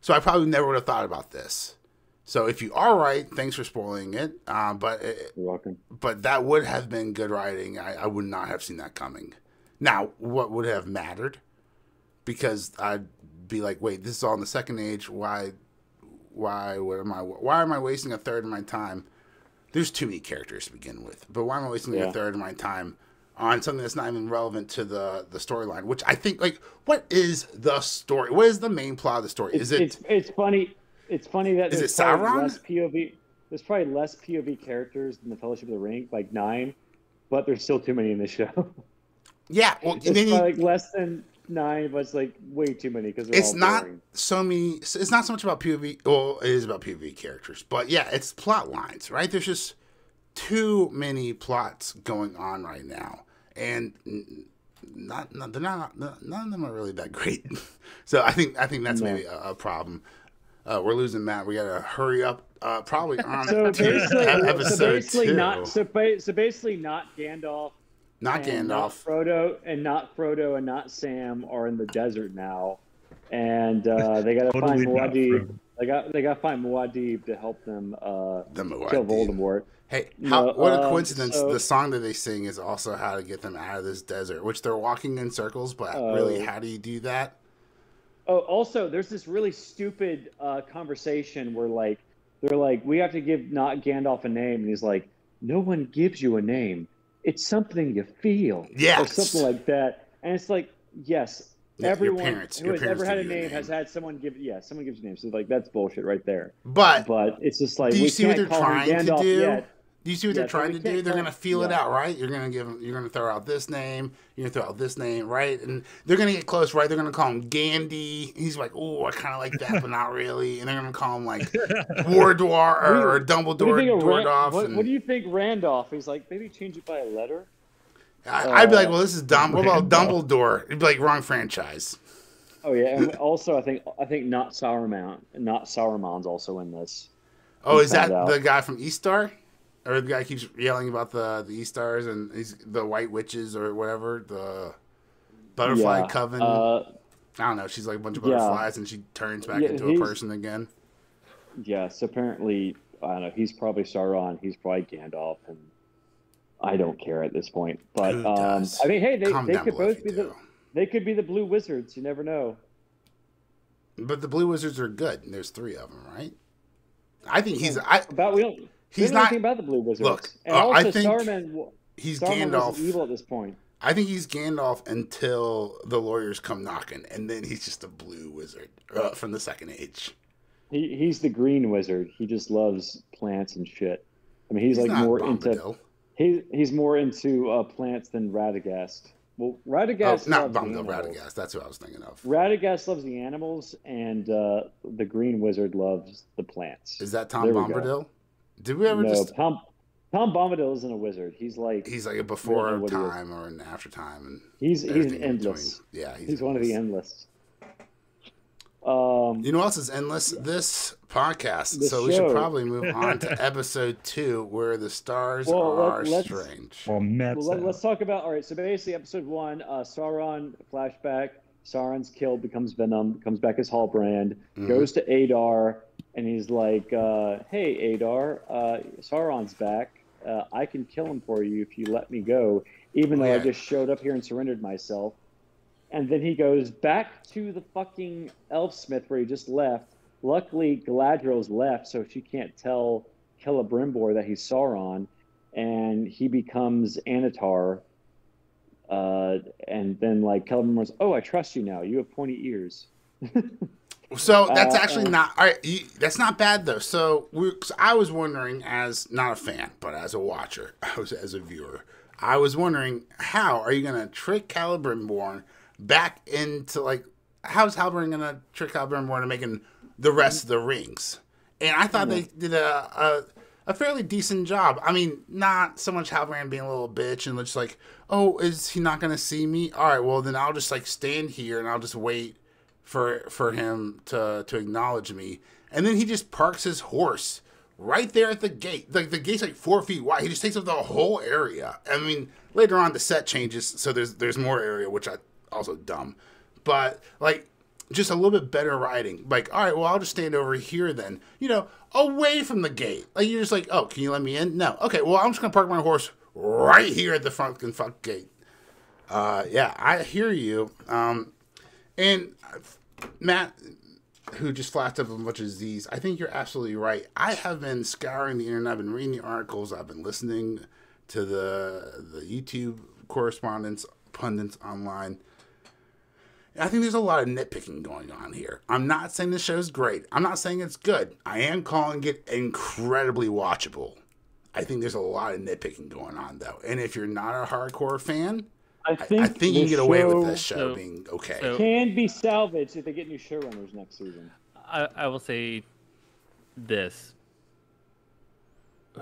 So I probably never would have thought about this. So if you are right, thanks for spoiling it. You're welcome. But that would have been good writing. I would not have seen that coming. Now, what would have mattered? Because I'd be like, wait, this is all in the Second Age. Why am I wasting a third of my time? There's too many characters to begin with, but why am I wasting a third of my time on something that's not even relevant to the storyline? Which I think, like, what is the story? What is the main plot of the story? It's funny. It's funny that is it Sauron? Less POV. There's probably less POV characters than the Fellowship of the Ring, like 9, but there's still too many in the show. Yeah, well, It's probably like less than 9, but it's like way too many because it's not so many. It's not so much about POV. Well, it is about POV characters, but yeah, it's plot lines, right? There's just too many plots going on right now, and none of them are really that great. So I think that's maybe a problem. We're losing Matt. We gotta hurry up. Probably on episode 2. So basically, not Gandalf. Not Gandalf. Not Frodo and not Sam are in the desert now, and they got to find Muad'Dib. They got to find Muad'Dib to help them kill Voldemort. Hey, what a coincidence! The song that they sing is also how to get them out of this desert, which they're walking in circles. But really, how do you do that? Oh, also, there's this really stupid conversation where they're like, we have to give not Gandalf a name, and he's like, no one gives you a name. It's something you feel, or something like that. And it's like, yes, everyone who has ever had a name has had someone give. Yeah, someone gives you a name. So like, that's bullshit right there. But it's just like, do you see what they're trying to do? Yet. Do you see what they're trying to do? They're gonna feel it out, right? You're gonna throw out this name. You're gonna throw out this name, right? And they're gonna get close, right? They're gonna call him Gandhi. He's like, oh, I kind of like that, but not really. And they're gonna call him like Wardwar or Dumbledore. What do you think, Randolph? He's like, maybe change it by a letter. I'd be like, well, this is dumb. What about Dumbledore? It'd be like wrong franchise. Oh yeah, and also I think not Sauron's also in this. Oh, is that the guy from Eastar? Or the guy keeps yelling about the Eastars and he's the White Witches or whatever, the Butterfly Coven. I don't know. She's like a bunch of butterflies and she turns back into a person again. Yeah, so apparently, I don't know. He's probably Sauron. He's probably Gandalf, and I don't care at this point. But I mean, hey, they could both be they could be the Blue Wizards. You never know. But the Blue Wizards are good. And there's 3 of them, right? I think he's. He's not anything about the Blue Wizards. Look, and also I think Saruman Gandalf. Evil at this point. I think he's Gandalf until the lawyers come knocking, and then he's just a Blue Wizard from the Second Age. He's the Green Wizard. He just loves plants and shit. I mean, he's like more Bombadil. into he's more into plants than Radagast. Well, Radagast. Not Bombadil, Radagast. That's what I was thinking of. Radagast loves the animals, and the Green Wizard loves the plants. Is that Tom Bombadil? Did we ever Tom Bombadil isn't a wizard. He's like a before time or an after time, and he's an endless. Yeah, he's one of the endless. You know what else is endless? This podcast. So we should probably move on to episode 2, where the stars are strange. Let's talk about. All right, so basically, episode 1, Sauron flashback. Sauron's killed, becomes Venom, comes back as Halbrand, goes to Adar, and he's like, hey, Adar, Sauron's back. I can kill him for you if you let me go, even though I just showed up here and surrendered myself. And then he goes back to the fucking Elfsmith where he just left. Luckily, Galadriel's left, so she can't tell Celebrimbor that he's Sauron, and he becomes Anatar. And then like Celebrimbor's, oh, I trust you now. You have pointy ears. So that's actually not all right. That's not bad though. So I was wondering, as not a fan, but as a watcher, as a viewer, I was wondering, how are you gonna trick Celebrimbor back into like? How's Halbrand gonna trick Celebrimbor into making the rest of the rings? And I thought they did a fairly decent job. I mean, not so much Halbrand being a little bitch and just like, oh, is he not gonna see me? All right, well then I'll just like stand here and I'll just wait for him to acknowledge me. And then he just parks his horse right there at the gate. Like the gate's like 4 feet wide. He just takes up the whole area. I mean, later on the set changes, so there's more area, which I also dumb. But like just a little bit better writing. Like, all right, well I'll just stand over here then. You know, away from the gate. Like you're just like, oh, can you let me in? No. Okay, well I'm just gonna park my horse right here at the front gate. Yeah, I hear you. And Matt, who just flashed up a bunch of Z's, I think you're absolutely right. I have been scouring the internet. I've been reading the articles. I've been listening to the YouTube correspondence, pundits online. I think there's a lot of nitpicking going on here. I'm not saying the show's great. I'm not saying it's good. I am calling it incredibly watchable. I think there's a lot of nitpicking going on, though. And if you're not a hardcore fan, I think you can the get away with show this show being okay. can be salvaged if they get new showrunners next season. I will say this.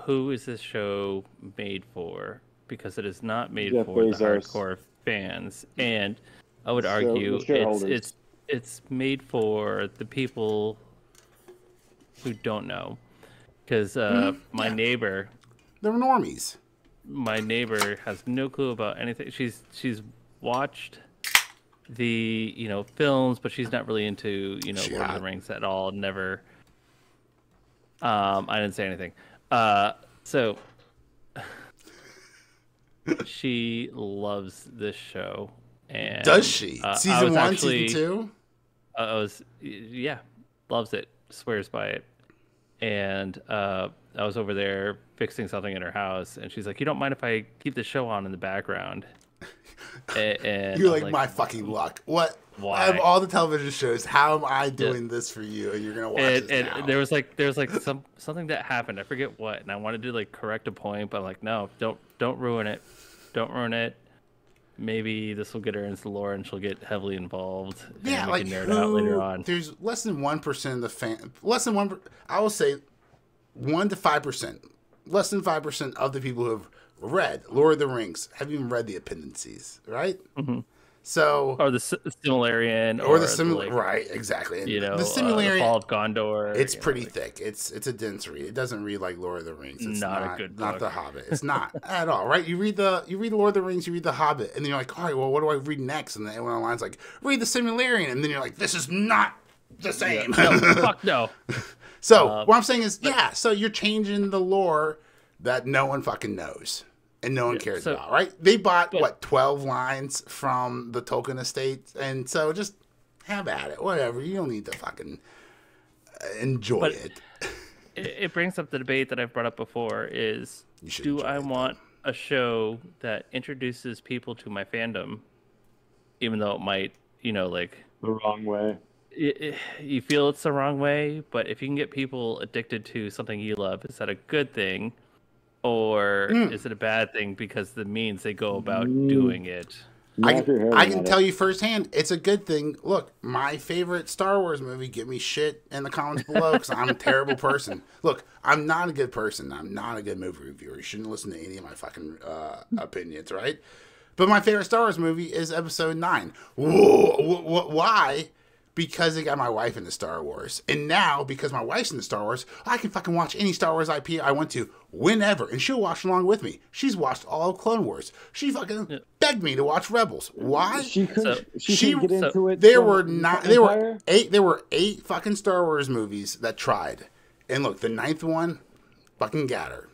Who is this show made for? Because it is not made Jeff for Bezos. the hardcore fans. And I would argue the shareholders. it's made for the people who don't know. Because my neighbor, They're normies. my neighbor has no clue about anything. She's watched the films, but she's not really into Lord of the Rings at all. Never. I didn't say anything. So she loves this show, and Does she? Season 1, season 2? Loves it, swears by it. And I was over there fixing something in her house, and she's like, "You don't mind if I keep the show on in the background?" And You're like, my fucking luck. What? Why? Out of all the television shows, how am I doing this for you? And you're gonna watch it now. And there was like something that happened. I forget what, and I wanted to like correct a point, but I'm like, no, don't ruin it. Don't ruin it. Maybe this will get her into the lore, and she'll get heavily involved. Yeah, and we like can nerd out later on. There's less than 1% of the fan. Less than 1. I will say 1 to 5%. Less than 5% of the people who have read Lord of the Rings have even read the appendices, right? Mm-hmm. So, or the Similarian, or the Similarian, right? Exactly. And the Similarian, the Fall of Gondor. It's pretty thick. It's a dense read. It doesn't read like Lord of the Rings. It's not a good book. Not the Hobbit. It's not at all, right? You read the Lord of the Rings, you read the Hobbit, and then you're like, all right, well, what do I read next? And then one of the lines like, read the Similarian, and then you're like, this is not the same. Yeah. No, fuck no. So what I'm saying is, so you're changing the lore that no one fucking knows. And no one cares about, right? They bought, 12 lines from the Tolkien estate? And so just have at it. Whatever. You don't need to fucking enjoy it. It brings up the debate that I've brought up before is, do I want a show that introduces people to my fandom, even though it might, like... The wrong way. You feel it's the wrong way, but if you can get people addicted to something you love, is that a good thing? Or is it a bad thing because the means they go about doing it? I can tell you firsthand, it's a good thing. Look, my favorite Star Wars movie, give me shit in the comments below because I'm a terrible person. Look, I'm not a good person. I'm not a good movie reviewer. You shouldn't listen to any of my fucking opinions, right? But my favorite Star Wars movie is Episode 9. Whoa, why? Because it got my wife into Star Wars. And now, because my wife's into Star Wars, I can fucking watch any Star Wars IP I want to, whenever. And she'll watch along with me. She's watched all of Clone Wars. She fucking begged me to watch Rebels. Why? She couldn't get into it. There were 8 fucking Star Wars movies that tried. And look, the 9th one, fucking got her.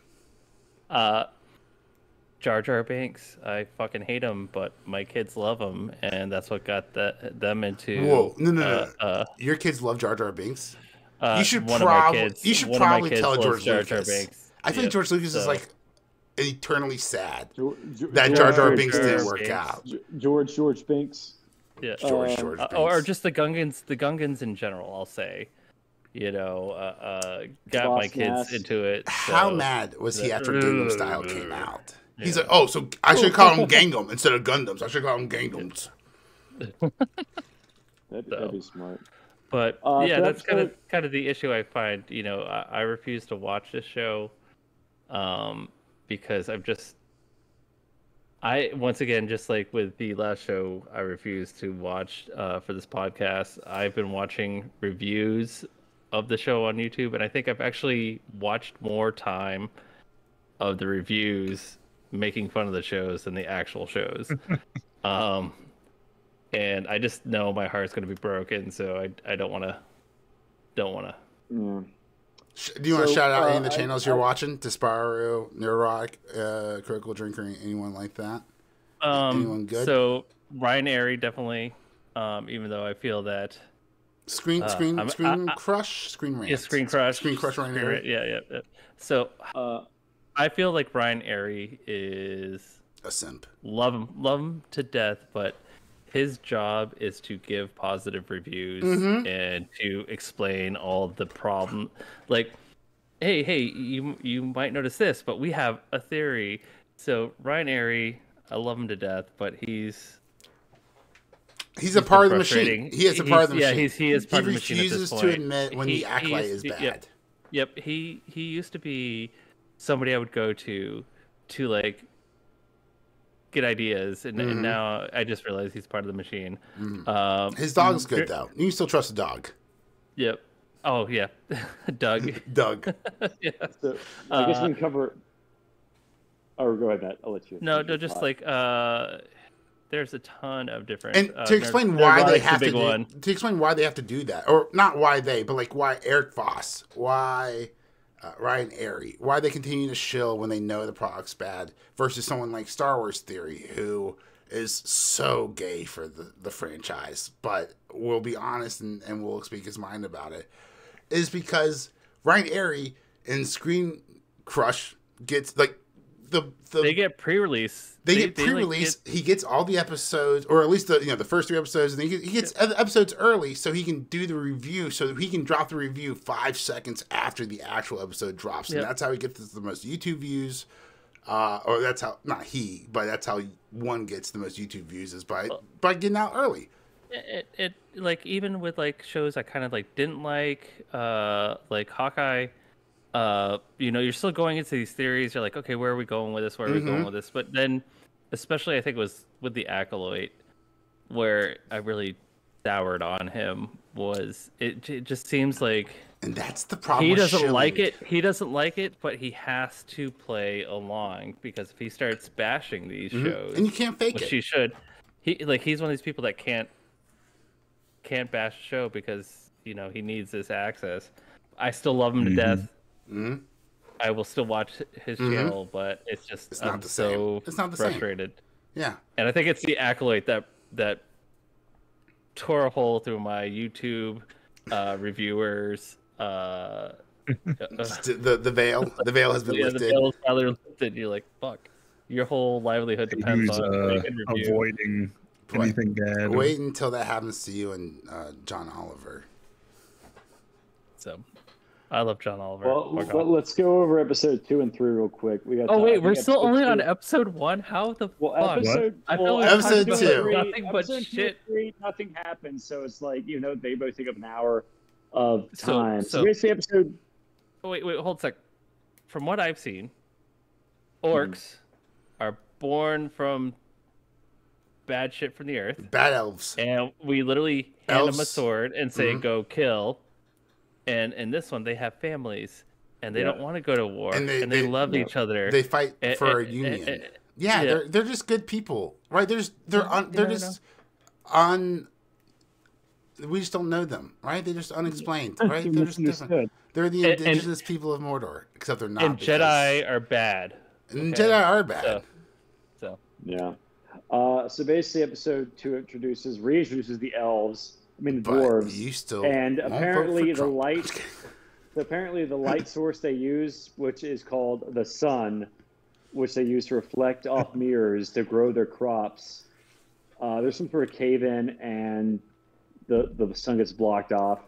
Jar Jar Binks, I fucking hate him, but my kids love him, and that's what got them into. Whoa, no. Your kids love Jar Jar Binks. You should one probably tell George Jar Lucas. Binks. I think George Lucas is like eternally sad that Jar Jar Binks didn't work out. George Binks. Yeah, George Binks. Or just the Gungans in general. I'll say. Got my kids into it. So. How mad was he after Gangnam Style came out? He's like, oh, so I should call them Gangnam instead of Gundams. I should call them Gangnams. That'd be smart. But that's kind of the issue I find. I refuse to watch this show because once again, just like with the last show, I refuse to watch for this podcast. I've been watching reviews of the show on YouTube, and I think I've actually watched more time of the reviews making fun of the shows than the actual shows. And I just know my heart's going to be broken, so I don't want to. Yeah. Do you want to shout out any of the channels you're watching? Desparu, Neurotic, Critical Drinker, anyone like that? Anyone good? So Ryan Aery, definitely. Even though I feel that Screen Crush, Screen Rant. Yeah, Screen Crush, Ryan Aery. Yeah. So I feel like Ryan Aery is a simp. Love him to death, but his job is to give positive reviews and to explain all the problem. Like, hey, you might notice this, but we have a theory. So Ryan Aery, I love him to death, but he's a part of the frustrating. machine. He is a part of the machine. Yeah, he is part of the machine at this refuses point. to admit when the acolyte is bad. Yep. He used to be somebody I would go to like get ideas, and now I just realized he's part of the machine. His dog's good though. You can still trust a dog. Yep. Oh yeah, Doug. Doug. Yeah. So I guess we can cover. Oh, go ahead, Matt. I'll let you. No, just like there's a ton of different. And to explain why they have to one. to explain why they have to do that, or not why they, but like why Eric Voss, why Ryan Aery, why they continue to shill when they know the product's bad, versus someone like Star Wars Theory, who is so gay for the franchise, but will be honest and will speak his mind about it, is because Ryan Aery in Screen Crush gets like they get pre-release. They get pre-release. He gets all the episodes, or at least the first 3 episodes, and he gets episodes early, so he can do the review. So he can drop the review 5 seconds after the actual episode drops, and that's how he gets the most YouTube views. Or that's how that's how one gets the most YouTube views is by getting out early. It like even with like shows I kind of like didn't like Hawkeye. You're still going into these theories. You're like, okay, where are we going with this? Where are we going with this? But then, especially I think it was with the Acolyte, where I really soured on him. Was it just seems like, and that's the problem. He doesn't like it. He doesn't like it, but he has to play along because if he starts bashing these shows, and you can't fake which it. he should. He's one of these people that can't bash a show because he needs this access. I still love him to death. Mm-hmm. I will still watch his channel, but it's not the same. It's not the frustrated. Same. Yeah, and I think it's the Acolyte that tore a hole through my YouTube reviewers. The veil has been lifted. The veil is finally lifted. You're like, fuck. Your whole livelihood depends on avoiding anything bad. Wait until that happens to you and John Oliver. So, I love John Oliver. Well, let's go over episode 2 and 3 real quick. We're still only on episode 1. How the fuck? Episode 2, nothing but shit. 3, nothing happens. So it's like they both take up an hour of time. So basically, episode. Wait, hold a sec. From what I've seen, orcs are born from bad shit from the earth. Bad elves. And we literally hand them a sword and say, go kill. And in this one, they have families, and they don't want to go to war, and they love each other. They fight for a union. They're just good people, right? We just don't know them, right? They're just unexplained, right? They're just different. They're the indigenous people of Mordor, except they're not. And Jedi are bad. And Jedi are bad. So so basically, episode 2 reintroduces the elves. The dwarves. And apparently the light source they use, which is called the sun, which they use to reflect off mirrors to grow their crops. There's some sort of cave in, and the sun gets blocked off.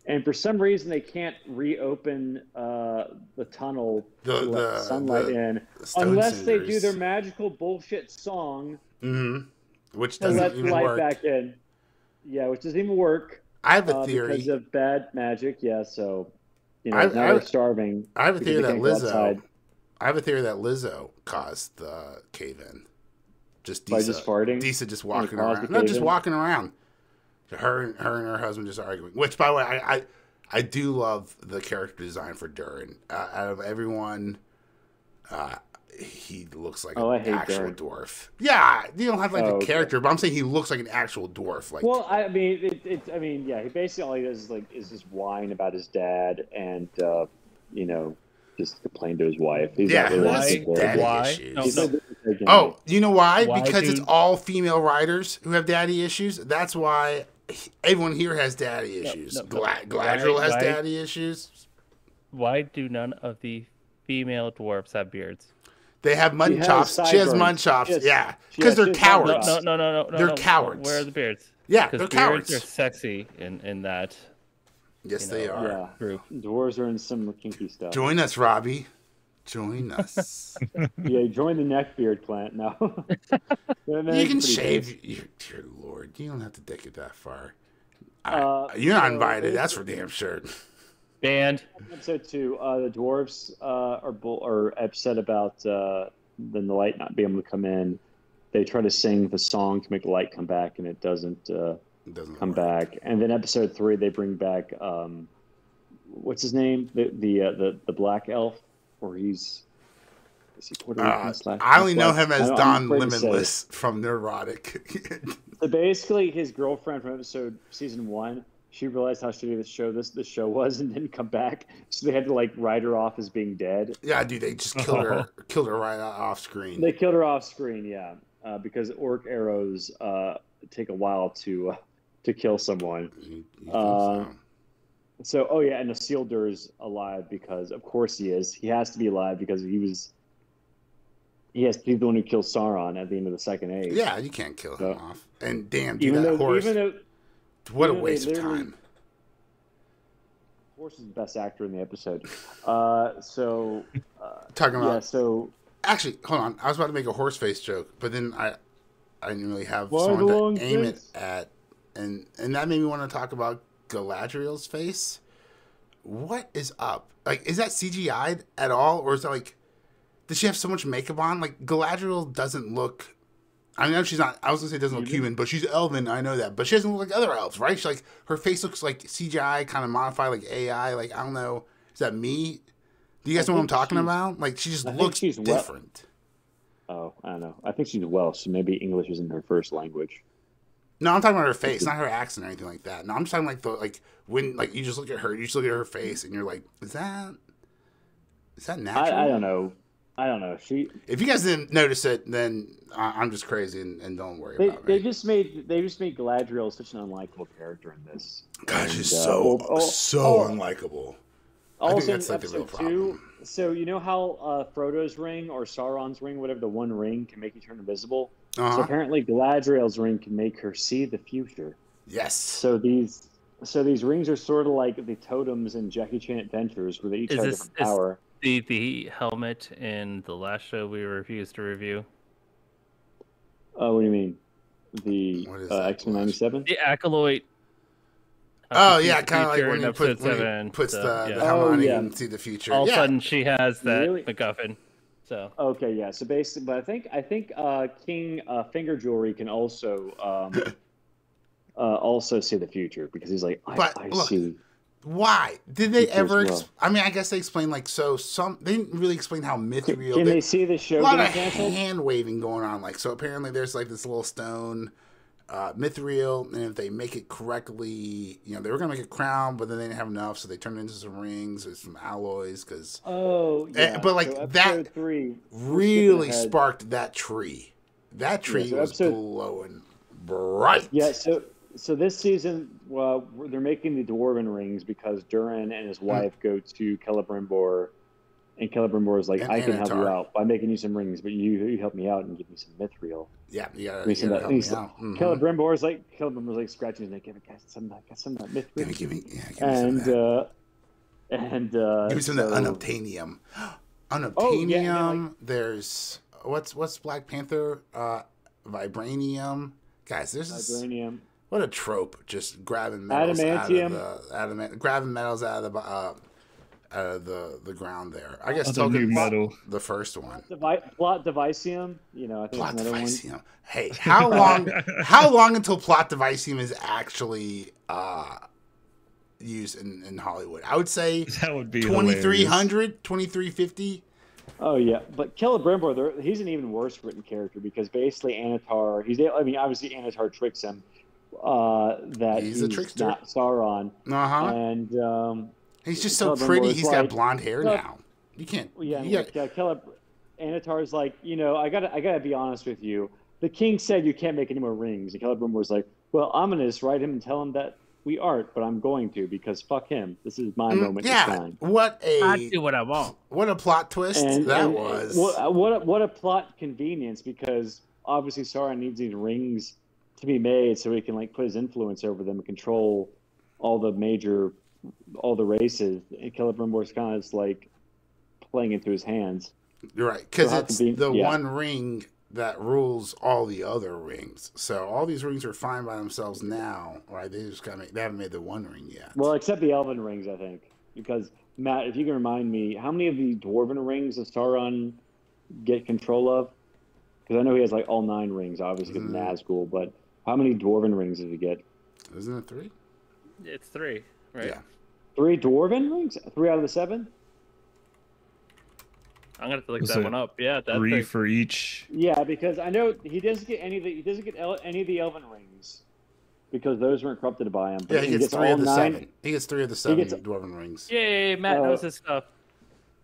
And for some reason, they can't reopen the tunnel to let sunlight in unless they do their magical bullshit song, which doesn't even work. Back in. Yeah, which doesn't even work. I have a theory because of bad magic. Yeah, so now they're starving. I have a theory that Lizzo caused the cave-in. Just farting. Disa just walking around. No, just walking around. Her and her husband just arguing. Which, by the way, I do love the character design for Durin. Out of everyone, he looks like an actual dwarf. Yeah, you don't have a character, but I'm saying he looks like an actual dwarf. He basically all he does is just whine about his dad and just complain to his wife. He's why? Issues. No. You know why? Because it's all female writers who have daddy issues. That's why everyone here has daddy issues. Galadriel has daddy issues. Why do none of the female dwarves have beards? They have mud chops. She has mud chops. Yeah, because they're cowards. No. They're cowards. Where are the beards? Yeah, they're cowards. Beards are sexy in that. Yes, they are. Yeah. Group. Dwarves are in some kinky stuff. Join us, Robbie. Join us. Yeah, join the neckbeard clan now. You can shave. Dear Lord, you don't have to take it that far. You're not invited. That's for damn sure. Banned. Episode 2, the dwarves are upset about the light not being able to come in. They try to sing the song to make the light come back, and it doesn't come back. And then episode 3, they bring back what's his name? The black elf, or is he Puerto Rican? I only know him as Don Limitless from Neurotic. So basically, his girlfriend from season 1, she realized how shitty this show was and didn't come back. So they had to write her off as being dead. Yeah, dude, they just killed her right off screen. They killed her off screen, yeah, because orc arrows take a while to kill someone. You think so? So, and Isildur's alive because, of course, he is. He has to be alive because he has to be the one who kills Sauron at the end of the Second Age. Yeah, you can't kill him off. And damn, dude, that horse. What a waste of time. Horse is the best actor in the episode. Talking about. Yeah, so. Actually, hold on. I was about to make a horse face joke, but then I didn't really have someone to aim it at, and that made me want to talk about Galadriel's face. What is up? Is that CGI'd at all, or is that does she have so much makeup on? Galadriel doesn't look. I know she's not. I was gonna say doesn't look human, but she's elven. I know that, but she doesn't look like other elves, right? She's her face looks like CGI, kind of modified, like AI. I don't know. Is that me? Do you guys know what I'm talking about? She just looks different. Oh, I don't know. I think she's Welsh, so maybe English isn't her first language. No, I'm talking about her face, not her accent or anything like that. No, I'm just talking when you just look at her, you just look at her face, and you're like, is that natural? I don't know. If you guys didn't notice it, then I'm just crazy, and don't worry about me. They just made Galadriel such an unlikable character in this. God, she's so unlikable. Also, I think that's the real problem. So you know how Frodo's ring or Sauron's ring, whatever, the one ring can make you turn invisible. So apparently Galadriel's ring can make her see the future. Yes. So these rings are sort of like the totems in Jackie Chan Adventures, where they each have a different power. The helmet in the last show we refused to review? What do you mean? The X-Men 97? The Acolyte. Oh yeah, kind of like when he puts the helmet on, you can see the future. All of a sudden, she has that MacGuffin. So okay, yeah. So basically, but I think King Finger Jewelry can also see the future because he's like, I see. Why did they ever? I mean, I guess they explained they didn't really explain how Mithril. Can they see the show? A lot of hand waving going on. So apparently there's this little stone, Mithril, and if they make it correctly, they were gonna make a crown, but then they didn't have enough, so they turned it into some rings or some alloys. But so that 3 really sparked that tree. That tree was glowing bright. Yeah. So this season, they're making the Dwarven rings because Durin and his wife go to Celebrimbor, and Celebrimbor is like, I can help you out by making you some rings, but you help me out and give me some Mithril. Yeah, you gotta help me out. Celebrimbor's like scratching his neck, give me some of that Mithril. Give me some of that unobtainium. Unobtainium. There's what's Black Panther? Vibranium. Guys, there's Vibranium. What a trope! Just grabbing metals grabbing metals out of the ground there. I guess the first one. Plot Devicium. I think Plot another Devicium. One. Hey, how long until Plot Devicium is actually used in Hollywood? I would say that would be 2300, 2350. Oh yeah, but Celebrimbor, he's an even worse written character because basically Anatar. Obviously Anatar tricks him. That he's a trickster, not Sauron. And he's just so pretty. He's got blonde hair now. You can't. Anatar's like, I gotta be honest with you. The king said you can't make any more rings, and Celebrimbor's like, well, I'm gonna just write him and tell him that we aren't, but I'm going to because fuck him. This is my moment. Yeah, to shine. I do what I want. What a plot twist was. What a plot convenience because obviously Sauron needs these rings to be made so he can put his influence over them and control all the races. And Celebrimbor's kind of playing into his hands. You're right, because It'll have it's to be- the yeah. one ring that rules all the other rings. So all these rings are fine by themselves now, right? They just they haven't made the one ring yet. Well, except the Elven rings, I think. Because, Matt, if you can remind me, how many of the Dwarven rings does Sauron get control of? Because I know he has like all 9 rings, obviously, because Nazgul, but how many Dwarven rings does he get? Isn't it 3? It's 3, right? Yeah. 3 Dwarven rings? 3 out of the 7? I'm gonna have to look Was that it one up. Yeah, that's 3 like, for each. Yeah, because I know he doesn't get any of the Elven rings because those weren't corrupted by him. But Yeah, he gets 3 all of the 9. 7. He gets 3 of the 7 gets- Dwarven rings. yay, Matt knows his stuff.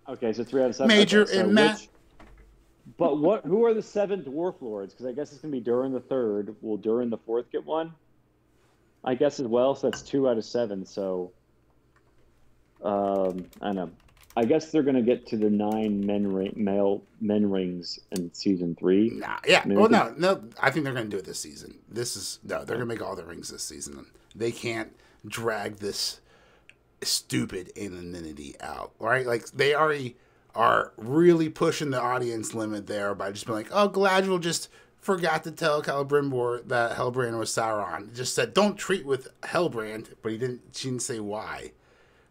Okay, so 3 out of 7. Major okay, so and Matt. But who are the 7 Dwarf Lords? Because I guess it's gonna be during the 3rd. Will during the 4th get one? I guess as well. So that's 2 out of 7. So, I don't know. I guess they're gonna get to the 9 male men rings in season 3. Nah, yeah. I mean, Well, we could- no. I think they're going to do it this season. They're going to make all the rings this season. They can't drag this stupid anonymity out, right? Like they already are really pushing the audience limit there by just being like, oh, Galadriel just forgot to tell Celebrimbor that Hellbrand was Sauron. Just said, don't treat with Hellbrand, but she didn't say why,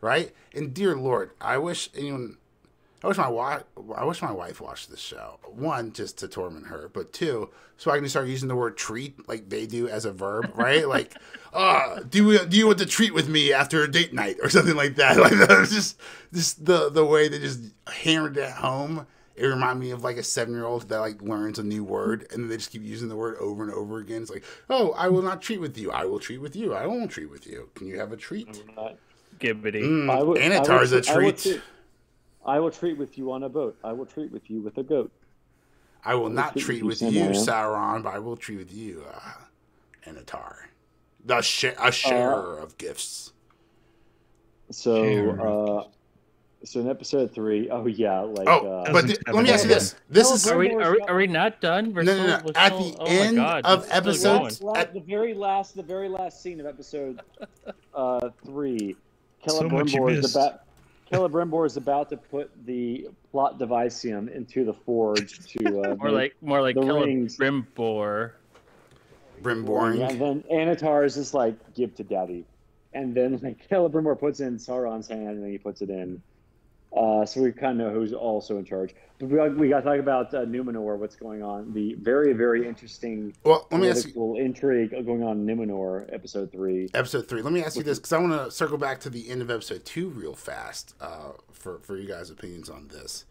right? And dear Lord, I wish my wife watched this show. 1, just to torment her, but 2, so I can start using the word treat like they do as a verb, right? Like, do you want to treat with me after a date night or something like that? Like that was just the way they just hammered it home. It reminded me of like a 7-year-old that like learns a new word and then they just keep using the word over and over again. It's like, oh, I will not treat with you. I will treat with you. I won't treat with you. Can you have a treat? Gibbity. Anatar's a treat. I will treat with you on a boat. I will treat with you with a goat. I will not treat with you, Samael. Sauron, but I will treat with you, Anatar. A sharer of gifts. So, so in episode 3, oh yeah, like. But let me ask you this: this is Are we not done? We're no. we're At still- the oh my end God, of it's still episode, going. the very last scene of episode 3, So much you missed. Celebrimbor is about to put the plot devicium into the forge to more like the rings. Celebrimbor. Brimboring. And then Anatar is just like, give to daddy. And then like Celebrimbor puts in Sauron's hand and then he puts it in. So we kind of know who's also in charge. But we got to talk about Numenor, what's going on. The very, very interesting Let me ask you. political intrigue going on in Numenor, episode 3. Episode 3. Let me ask you this, because I want to circle back to the end of episode 2 real fast for you guys' opinions on this.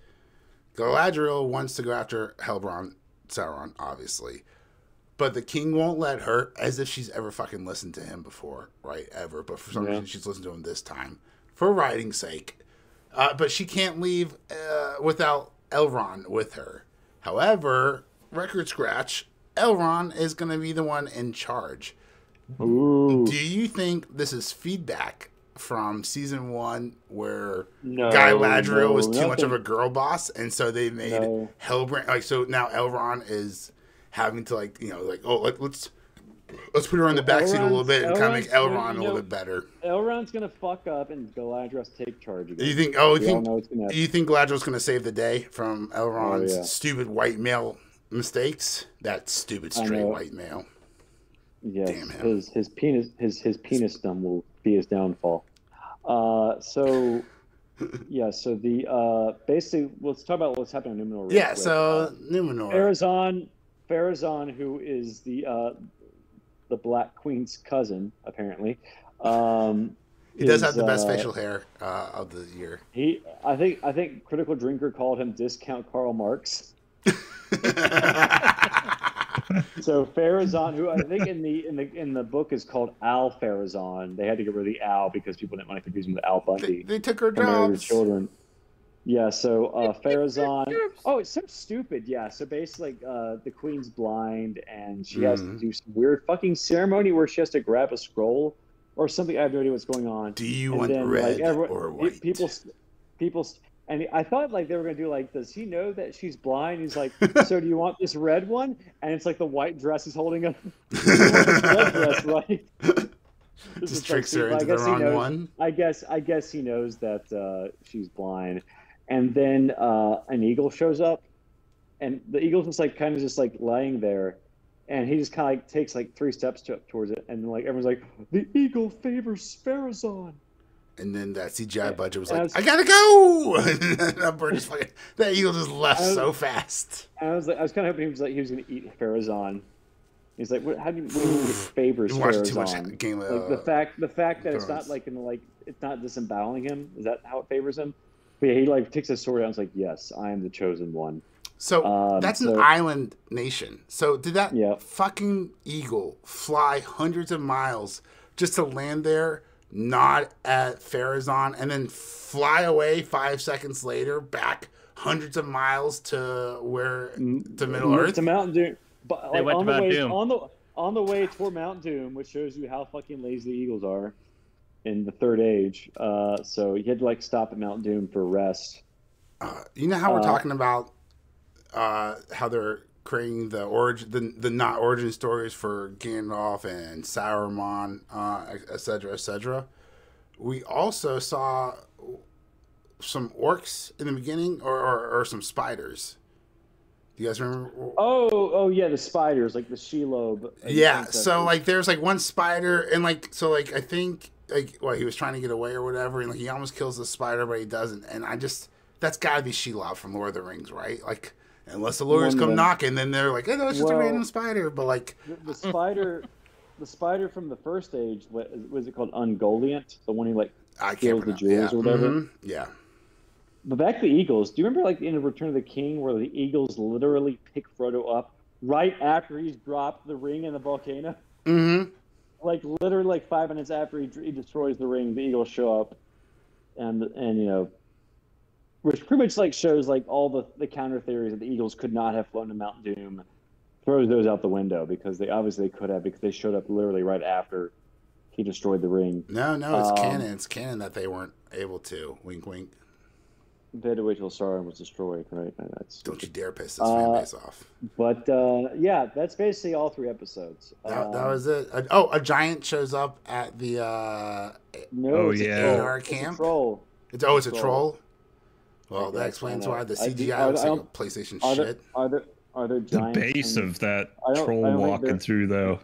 Galadriel wants to go after Sauron, obviously. But the king won't let her, as if she's ever fucking listened to him before, right? Ever. But for some reason, she's listened to him this time. For writing's sake. But she can't leave without Elrond with her. However, record scratch, Elrond is going to be the one in charge. Ooh. Do you think this is feedback from season 1 where No, Galadriel was too nothing. much of a girl boss, and so they made Hellbrand like so now Elrond is having to let's put her in the backseat a little bit and kind of make Elrond a little bit better. Elrond's gonna fuck up and Galadriel's take charge again. You think? You think Galadriel's gonna save the day from Elrond's stupid white male mistakes? That stupid straight white male. Yes, Damn him. his penisdom will be his downfall. So the basically let's talk about what's happening in Numenor. Yeah, so Numenor. Pharazôn, who is the Black Queen's cousin, apparently. He does have the best facial hair of the year. I think Critical Drinker called him Discount Karl Marx. So Pharazôn, who I think in the book is called Al Pharazôn, they had to get rid of the Al because people didn't want to confuse him with Al Bundy. They took her and married her jobs. children. Yeah, so Pharazôn. Oh, it's so stupid. Yeah, so basically, the queen's blind, and she has to do some weird fucking ceremony where she has to grab a scroll or something. I have no idea what's going on. Do you want red or white? People, and I thought like they were gonna do like, does he know that she's blind? He's like, so do you want this red one? And it's like the white dress he's holding up. Red dress, right? Just tricks her into the wrong one. I guess he knows that she's blind. and then an eagle shows up, and the eagle's just like kind of just like lying there, and he just kind of like takes like 3 steps towards it, and like everyone's like, the eagle favors Farazan. And then that CGI budget was like, I gotta go. That bird just fucking, that eagle just left so fast. And I was kind of hoping he was gonna eat Farazan. He's like, how do you favors Farazan? Too much game of, like the fact that it's not like it's not disemboweling him. Is that how it favors him? But yeah, he like takes his sword out and is like, yes, I am the chosen one. So that's an island nation. So did that fucking eagle fly hundreds of miles just to land there, not at Farazan, and then fly away 5 seconds later back hundreds of miles to Middle Earth? To Mount Doom. But like, on the way toward Mount Doom, which shows you how fucking lazy the Eagles are in the Third Age. So you had to like stop at Mount Doom for rest. You know how we're talking about how they're creating the not origin stories for Gandalf and Sauron, etc., etc. We also saw some orcs in the beginning, or some spiders. Do you guys remember? Oh yeah, the spiders, like the Shelob. Yeah, so like there's like one spider, and like so like I think like he was trying to get away or whatever, and like he almost kills the spider, but he doesn't. And that's gotta be Shelob from Lord of the Rings, right? Like unless the lawyers come knocking, then they're like, oh no, it's just a random spider. But like the spider from the First Age, was it called Ungoliant? The one who like steals the jewels or whatever. Mm-hmm. Yeah. But back to the Eagles. Do you remember, like, in Return of the King, where the Eagles literally pick Frodo up right after he's dropped the ring in the volcano? Mm-hmm. Like, literally, like 5 minutes after he destroys the ring, the Eagles show up, and you know, which pretty much like shows like all the counter theories that the Eagles could not have flown to Mount Doom, throws those out the window because they obviously could have, because they showed up literally right after he destroyed the ring. No, it's canon. It's canon that they weren't able to. Wink, wink. They had to wait till Sauron was destroyed, right? Don't you dare piss this fan base off. But yeah, that's basically all 3 episodes. That was it. A giant shows up at the Aery camp. It's a troll. It's a troll. Well, that explains why the CGI looks like a PlayStation shit. Are there giants? The base of that troll walking through, though.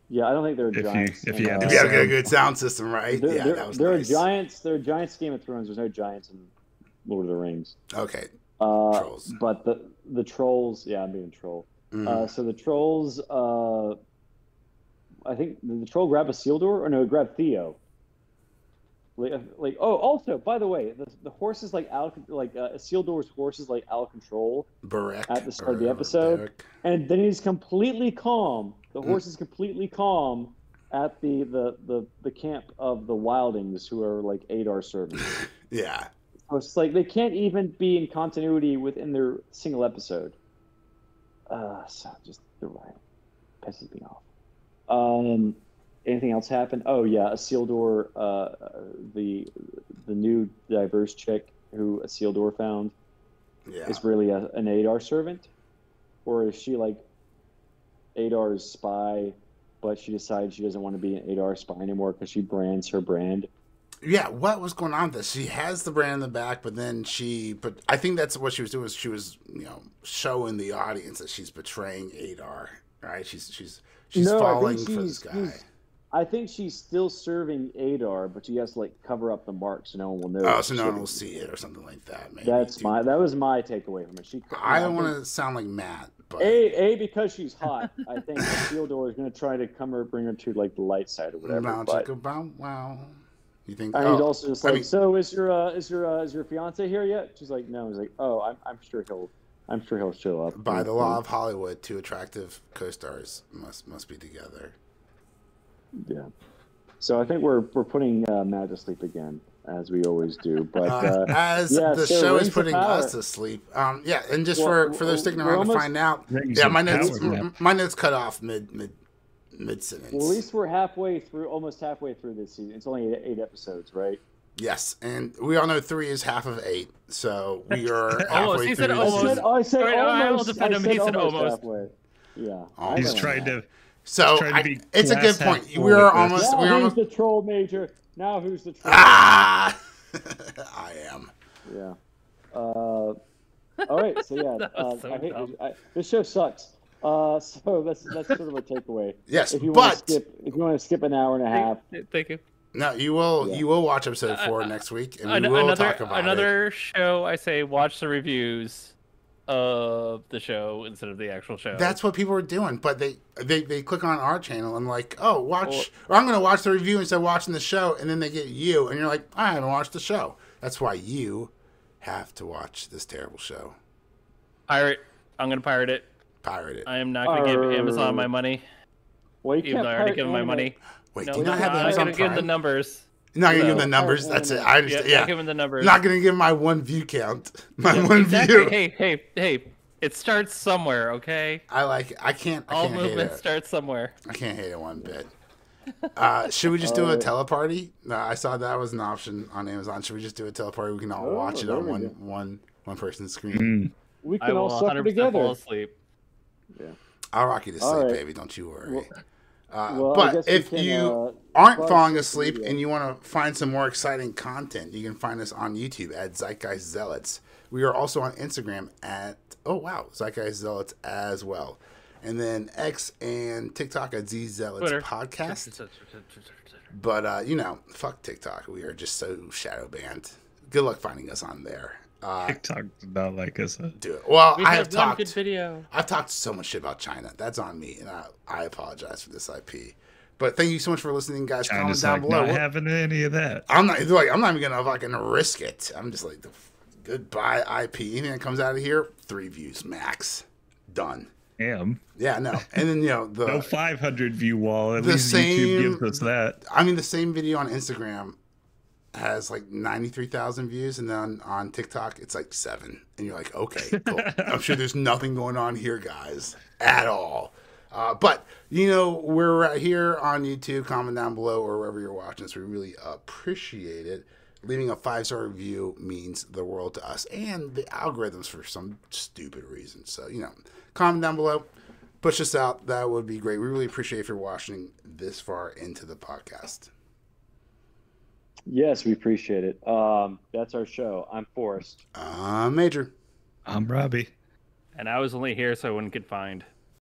Yeah, I don't think there are giants. If you had a good sound system, right? That was nice. There are giants in Game of Thrones. There's no giants in Lord of the Rings. Okay. Trolls. But the trolls, yeah, I'm being a troll. Mm-hmm. So the trolls, I think the troll grab Isildur, or no, grab Theo. Also, by the way, the horse is like Isildur's horse is like out of control at the start of the episode, and then he's completely calm. The horse is completely calm at the camp of the Wildings, who are like Adar servants. Yeah. So it's like they can't even be in continuity within their single episode. So just the right pisses me off. Anything else happened? Oh yeah, Isildur, the new diverse chick who Isildur found, is really an Adar servant, or is she like Adar's spy, but she decides she doesn't want to be an Adar spy anymore because she brands her brand? Yeah, what was going on with this? She has the brand in the back, but then but I think that's what she was doing. She was, showing the audience that she's betraying Adar, right? She's falling for this guy. I think she's still serving Adar, but she has to like cover up the mark so no one will know. Oh, so no one will see it, or something like that. Maybe. That was my takeaway from it. I don't want to sound like Matt, but because she's hot. I think Isildur is going to try to bring her to like the light side or whatever. Wow. You think? And he's also just like, so is your fiance here yet? She's like, no. He's like, oh, I'm sure he'll show up. By the law of Hollywood, 2 attractive co-stars must be together. Yeah. So I think we're putting Matt to sleep again, as we always do. But the show is putting us to sleep. And just for those sticking around to find out. Yeah, my notes cut off mid sentence. Well, at least we're almost halfway through this season. It's only 8 episodes, right? Yes, and we all know 3 is half of 8, so we are halfway He through. said almost. I said almost. He said almost. Halfway. Yeah. He's trying to. So it's a good point. We're almost. Who's the troll, Major? Now who's the troll? I am. Yeah. All right, so yeah, That was so I hate dumb. this show sucks. So that's sort of a takeaway. Yes, if you but want to skip an hour and a half, Thank you. no, you will Yeah. you will watch episode 4 next week, and we will talk about it. Another show. I say watch the reviews of the show instead of the actual show. That's what people are doing, but they click on our channel and like, oh, watch, or I'm going to watch the review instead of watching the show, and then they get you, and you're like, I haven't watched the show. That's why you have to watch this terrible show. pirate. I'm gonna pirate it. Pirate it. I am not gonna give Amazon my money, well, you even can't though I already pirate give them my anime. money. Wait, No, do you not have I'm Amazon gonna give them the Prime? numbers. You're not going to No. give them the numbers. That's it. I understand. Yeah, Yeah. give them the numbers. Not going to give my one view count. My one Exactly. view. Hey! It starts somewhere, okay? I can't All hate movement it. starts somewhere. I can't hate it one bit. Should we just do a teleparty? No, I saw that was an option on Amazon. Should we just do a teleparty? We can all watch it there on we go. one person's screen. We I can will all suffer 100% together. fall asleep. I'll rock you to All sleep, right. baby. Don't you worry. Well, I But guess we if can, you aren't plug falling social asleep media. and you want to find some more exciting content, you can find us on YouTube at Zeitgeist Zealots. We are also on Instagram at Zeitgeist Zealots as well. And then X and TikTok at Z Zealots Twitter. Podcast. But fuck TikTok. We are just so shadow banned. Good luck finding us on there. TikTok does not like us. Do it. Well, We I have have one good talked. video. I've talked so much shit about China. That's on me, and I apologize for this IP. But thank you so much for listening, guys. Comment China's down like below. not having any of that. I'm not even gonna fucking risk it. I'm just like, goodbye IP. Anything that comes out of here, 3 views max. Done. Damn. Yeah, no. And then the No 500 view wall. At the least same- YouTube gives us that. I mean, the same video on Instagram has like 93,000 views, and then on TikTok it's like 7. And you're like, okay, cool. I'm sure there's nothing going on here, guys, at all. But we're right here on YouTube. Comment down below or wherever you're watching us. We really appreciate it. Leaving a 5-star review means the world to us and the algorithms for some stupid reason. So comment down below. Push us out. That would be great. We really appreciate if you're watching this far into the podcast. Yes, we appreciate it. That's our show. I'm Forrest. Major. I'm Robbie. And I was only here so I wouldn't get fined.